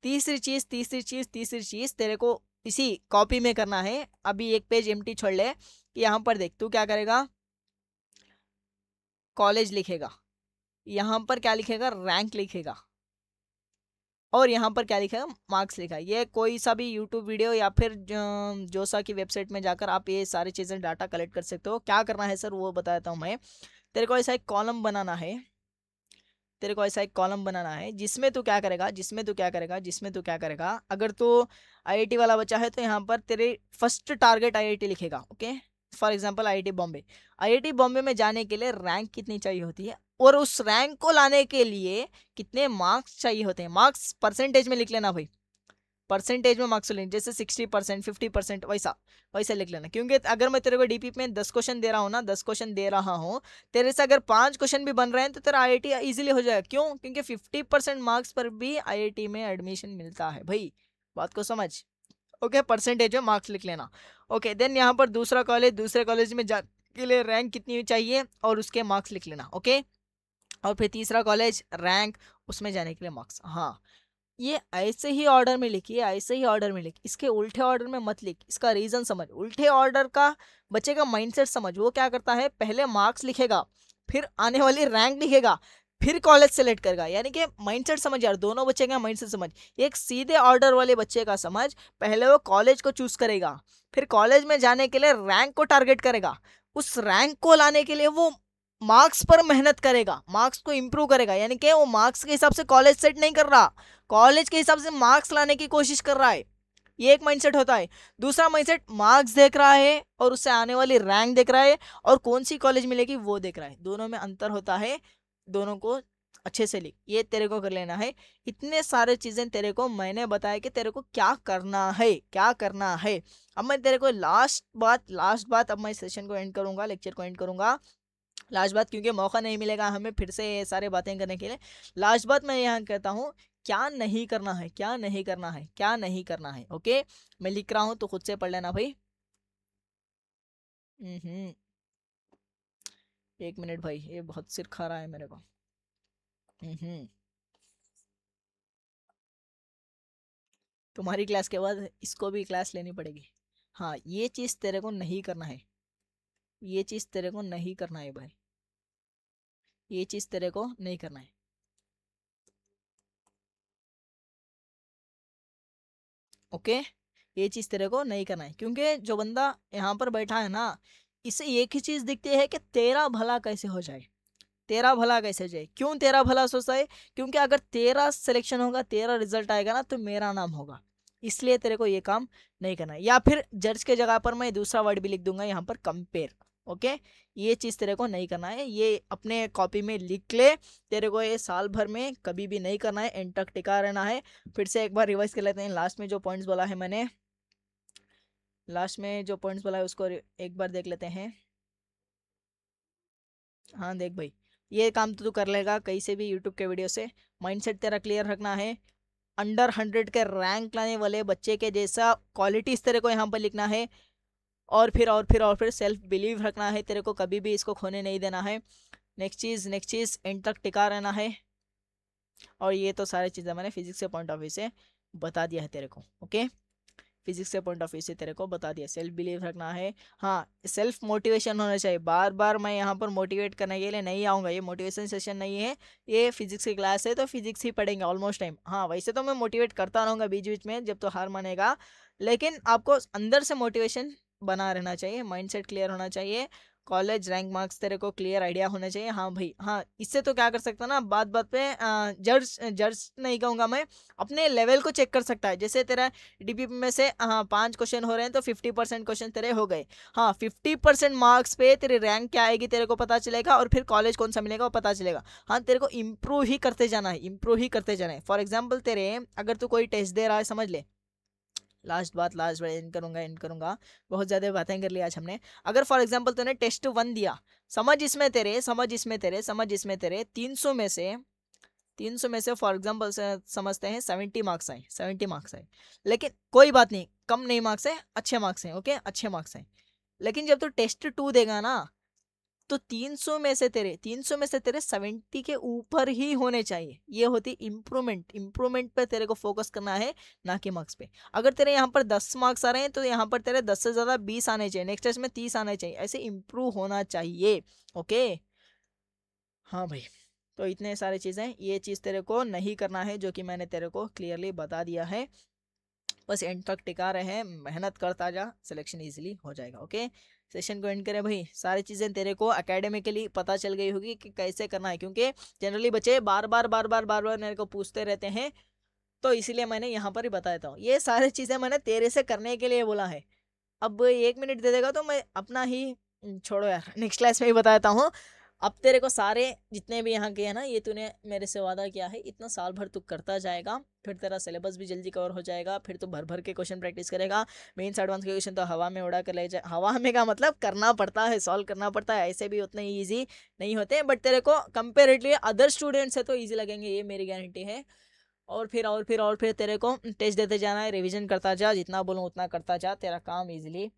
तीसरी चीज तेरे को इसी कॉपी में करना है। अभी एक पेज एम्प्टी छोड़ ले, कि यहाँ पर देख तू क्या करेगा, कॉलेज लिखेगा, यहाँ पर क्या लिखेगा, रैंक लिखेगा, और यहाँ पर क्या लिखा है, मार्क्स लिखा है। ये कोई सा भी यूट्यूब वीडियो या फिर जोसा की वेबसाइट में जाकर आप ये सारी चीज़ें डाटा कलेक्ट कर सकते हो। क्या करना है सर वो बता देता हूँ मैं। तेरे को ऐसा एक कॉलम बनाना है, तेरे को ऐसा एक कॉलम बनाना है जिसमें तू क्या करेगा, जिसमें तू क्या करेगा, अगर तू आईआईटी वाला बच्चा है तो यहाँ पर तेरे फर्स्ट टारगेट आईआईटी लिखेगा। Okay, for example IIT Bombay. IIT Bombay में जाने के लिए रैंक कितनी चाहिए होती है, और उस रैंक को लाने के लिए कितने मार्क्स चाहिए होते हैं। मार्क्स परसेंटेज में लिख लेना भाई, परसेंटेज में मार्क्स लेंगे, जैसे 60%, 50%, वैसा वैसा लिख लेना। क्योंकि अगर मैं तेरे को डीपी में 10 क्वेश्चन दे रहा हूँ ना, 10 क्वेश्चन दे रहा हूँ, तेरे से अगर 5 क्वेश्चन भी बन रहे हैं तो तेरा आईआईटी इजीली हो जाएगा। क्यों? क्योंकि 50% मार्क्स पर भी आईआईटी में एडमिशन मिलता है भाई, बात को समझ। ओके, परसेंटेज में मार्क्स लिख लेना। ओके, देन यहाँ पर दूसरा कॉलेज, दूसरे कॉलेज में जा के लिए रैंक कितनी चाहिए और उसके मार्क्स लिख लेना। ओके, और फिर तीसरा कॉलेज, रैंक, उसमें जाने के लिए मार्क्स। हाँ, ये ऐसे ही ऑर्डर में लिखिए, ऐसे ही ऑर्डर में लिख, इसके उल्टे ऑर्डर में मत लिख। इसका रीजन समझ, उल्टे ऑर्डर का बच्चे का माइंडसेट समझ। वो क्या करता है, पहले मार्क्स लिखेगा, फिर आने वाली रैंक लिखेगा, फिर कॉलेज सेलेक्ट करेगा। यानी कि माइंडसेट समझ यार, दोनों बच्चे का माइंडसेट समझ। एक सीधे ऑर्डर वाले बच्चे का समझ, पहले वो कॉलेज को चूज करेगा, फिर कॉलेज में जाने के लिए रैंक को टारगेट करेगा, उस रैंक को लाने के लिए वो मार्क्स पर मेहनत करेगा, मार्क्स को इंप्रूव करेगा। यानी कि वो मार्क्स के हिसाब से कॉलेज सेट नहीं कर रहा, कॉलेज के हिसाब से मार्क्स लाने की कोशिश कर रहा है। ये एक माइंडसेट होता है। दूसरा माइंडसेट मार्क्स देख रहा है और उससे आने वाली रैंक देख रहा है और कौन सी कॉलेज मिलेगी वो देख रहा है। दोनों में अंतर होता है, दोनों को अच्छे से लिख, ये तेरे को कर लेना है। इतने सारे चीजें तेरे को मैंने बताया कि तेरे को क्या करना है, क्या करना है। अब मैं तेरे को लास्ट बात अब मैं सेशन को एंड करूंगा, लेक्चर को एंड करूंगा। लास्ट बात, क्योंकि मौका नहीं मिलेगा हमें फिर से ये सारे बातें करने के लिए। लास्ट बात मैं यहाँ कहता हूँ, क्या नहीं करना है, क्या नहीं करना है, क्या नहीं करना है। ओके, मैं लिख रहा हूँ तो खुद से पढ़ लेना भाई। हम्म, 1 मिनट भाई, ये बहुत सिर खा रहा है मेरे को। हम्म, तुम्हारी क्लास के बाद इसको भी क्लास लेनी पड़ेगी। हाँ, ये चीज़ तेरे को नहीं करना है, ये चीज़ तेरे को नहीं करना है भाई, ये चीज़ तेरे को नहीं करना है। ओके, ये चीज तेरे को नहीं करना है, क्योंकि जो बंदा यहाँ पर बैठा है ना, इसे एक ही चीज दिखती है कि तेरा भला कैसे हो जाए, तेरा भला कैसे हो जाए। क्यों तेरा भला सोचता है? क्योंकि अगर तेरा सिलेक्शन होगा, तेरा रिजल्ट आएगा ना, तो मेरा नाम होगा। इसलिए तेरे को ये काम नहीं करना है। या फिर जज के जगह पर मैं दूसरा वर्ड भी लिख दूंगा यहाँ पर, कंपेयर। ओके, ये चीज तेरे को नहीं करना है, ये अपने कॉपी में लिख ले। तेरे को ये साल भर में कभी भी नहीं करना है, एंड तक टिका रहना है। फिर से एक बार रिवाइज कर लेते हैं, लास्ट में जो पॉइंट्स बोला है मैंने, लास्ट में जो पॉइंट्स बोला है उसको एक बार देख लेते हैं। हाँ देख भाई, ये काम तो तू कर लेगा कहीं से भी यूट्यूब के वीडियो से। माइंडसेट तेरा क्लियर रखना है, अंडर 100 के रैंक लाने वाले बच्चे के जैसा क्वालिटीज तेरे को यहाँ पर लिखना है। और फिर सेल्फ बिलीव रखना है, तेरे को कभी भी इसको खोने नहीं देना है। नेक्स्ट चीज एंड तक टिका रहना है। और ये तो सारी चीज़ें मैंने फिजिक्स के पॉइंट ऑफ व्यू से बता दिया है तेरे को। ओके, फिजिक्स के पॉइंट ऑफ व्यू से तेरे को बता दिया, सेल्फ बिलीव रखना है। हाँ, सेल्फ मोटिवेशन होना चाहिए। बार बार मैं यहाँ पर मोटिवेट करने के लिए नहीं आऊँगा, ये मोटिवेशन सेशन नहीं है, ये फिजिक्स की क्लास है, तो फिजिक्स ही पढ़ेंगे ऑलमोस्ट टाइम। हाँ, वैसे तो मैं मोटिवेट करता रहूँगा बीच बीच में जब तो हार मानेगा, लेकिन आपको अंदर से मोटिवेशन बना रहना चाहिए, माइंडसेट क्लियर होना चाहिए, कॉलेज रैंक मार्क्स तेरे को क्लियर आइडिया होना चाहिए। हाँ भाई, हाँ, इससे तो क्या कर सकता ना, बात बात पे जज जज नहीं कहूँगा मैं, अपने लेवल को चेक कर सकता है। जैसे तेरा डीपीपी में से हाँ 5 क्वेश्चन हो रहे हैं तो 50% क्वेश्चन तेरे हो गए। हाँ, 50% मार्क्स पे तेरी रैंक क्या आएगी तेरे को पता चलेगा, और फिर कॉलेज कौन सा मिलेगा वो पता चलेगा। हाँ, तेरे को इम्प्रूव ही करते जाना है, इम्प्रूव ही करते जाना है। फॉर एग्जाम्पल तेरे, अगर तू कोई टेस्ट दे रहा है, समझ ले, लास्ट बात एंड करूंगा, बहुत ज़्यादा बातें कर ली आज हमने। अगर फॉर एग्जाम्पल तूने टेस्ट 1 दिया, समझ इसमें तेरे 300 में से फॉर एग्जाम्पल समझते हैं 70 मार्क्स आए, लेकिन कोई बात नहीं, कम नहीं मार्क्स है, अच्छे मार्क्स हैं। ओके, अच्छे मार्क्स हैं। लेकिन जब तू टेस्ट 2 देगा ना, तो 300 में से तेरे 70 के ऊपर ही होने चाहिए। ये होती इम्प्रूवमेंट, इम्प्रूवमेंट पे तेरे को फोकस करना है, ना कि मार्क्स पे। अगर तेरे यहाँ पर 10 मार्क्स आ रहे हैं तो यहाँ पर तेरे 10 से ज़्यादा 20 आने चाहिए, नेक्स्ट टेस्ट में 30 आने चाहिए, ऐसे इम्प्रूव होना चाहिए। ओके, हाँ भाई, तो इतने सारे चीज़ें, ये चीज़ तेरे को नहीं करना है जो कि मैंने तेरे को क्लियरली बता दिया है। बस एंड तक टिका रहे, मेहनत करता जा, सिलेक्शन इजीली हो जाएगा। ओके, सेशन को एंड करें भाई। सारी चीज़ें तेरे को एकेडमिकली पता चल गई होगी कि कैसे करना है, क्योंकि जनरली बच्चे बार बार बार बार बार बार मेरे को पूछते रहते हैं, तो इसीलिए मैंने यहाँ पर ही बता देता हूँ। ये सारी चीज़ें मैंने तेरे से करने के लिए बोला है। अब 1 मिनट दे देगा तो मैं अपना ही छोड़ो यार, नेक्स्ट क्लास में ही बता देता हूँ। अब तेरे को सारे जितने भी यहाँ के हैं ना, ये तूने मेरे से वादा किया है, इतना साल भर तू करता जाएगा, फिर तेरा सिलेबस भी जल्दी कवर हो जाएगा, फिर तू भर भर के क्वेश्चन प्रैक्टिस करेगा। मेंस एडवांस के क्वेश्चन तो हवा में उड़ा कर ले जाए, हवा में का मतलब करना पड़ता है, सॉल्व करना पड़ता है, ऐसे भी उतने ईजी नहीं होते, बट तेरे को कंपेरेटिवली अदर स्टूडेंट्स से तो ईजी लगेंगे, ये मेरी गारंटी है। और फिर तेरे को टेस्ट देते जाना है, रिवीजन करता जा, जितना बोलूँ उतना करता जा, तेरा काम इजीली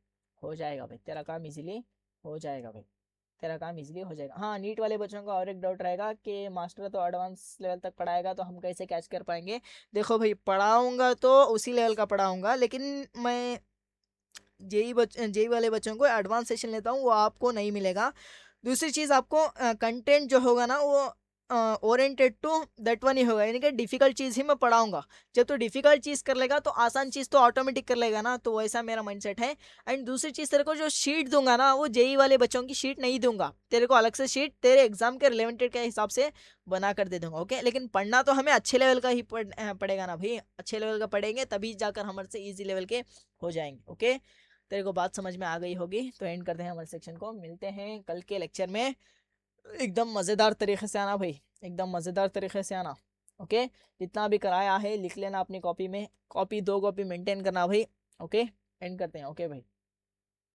हो जाएगा भाई, तेरा काम इजीली हो जाएगा भाई, तेरा काम इजीली हो जाएगा। हाँ, नीट वाले बच्चों का और एक डाउट रहेगा कि मास्टर तो एडवांस लेवल तक पढ़ाएगा, तो हम कैसे कैच कर पाएंगे। देखो भाई, पढ़ाऊंगा तो उसी लेवल का पढ़ाऊंगा, लेकिन मैं जेई वाले बच्चों को एडवांस सेशन लेता हूँ, वो आपको नहीं मिलेगा। दूसरी चीज़, आपको कंटेंट जो होगा ना, वो ओरिएंटेड टू दैट वन ही होगा, यानी कि डिफिकल्ट चीज़ ही मैं पढ़ाऊंगा। जब तो डिफिकल्ट चीज़ कर लेगा तो आसान चीज़ तो ऑटोमेटिक कर लेगा ना, तो वैसा मेरा माइंडसेट है। एंड दूसरी चीज़, तेरे को जो शीट दूंगा ना, वो जेई वाले बच्चों की शीट नहीं दूंगा, तेरे को अलग से शीट तेरे एग्जाम के रिलेवेंटेड के हिसाब से बना कर दे दूंगा। ओके, लेकिन पढ़ना तो हमें अच्छे लेवल का ही पड़ेगा ना भाई, अच्छे लेवल का पढ़ेंगे तभी जाकर हमारे से ईजी लेवल के हो जाएंगे। ओके, तेरे को बात समझ में आ गई होगी, तो एंड करते हैं हमारे सेक्शन को, मिलते हैं कल के लेक्चर में। एकदम मज़ेदार तरीके से आना भाई, एकदम मज़ेदार तरीके से आना। ओके, जितना भी कराया है लिख लेना अपनी कॉपी में, कॉपी 2 कॉपी मेंटेन करना भाई। ओके, एंड करते हैं। ओके भाई।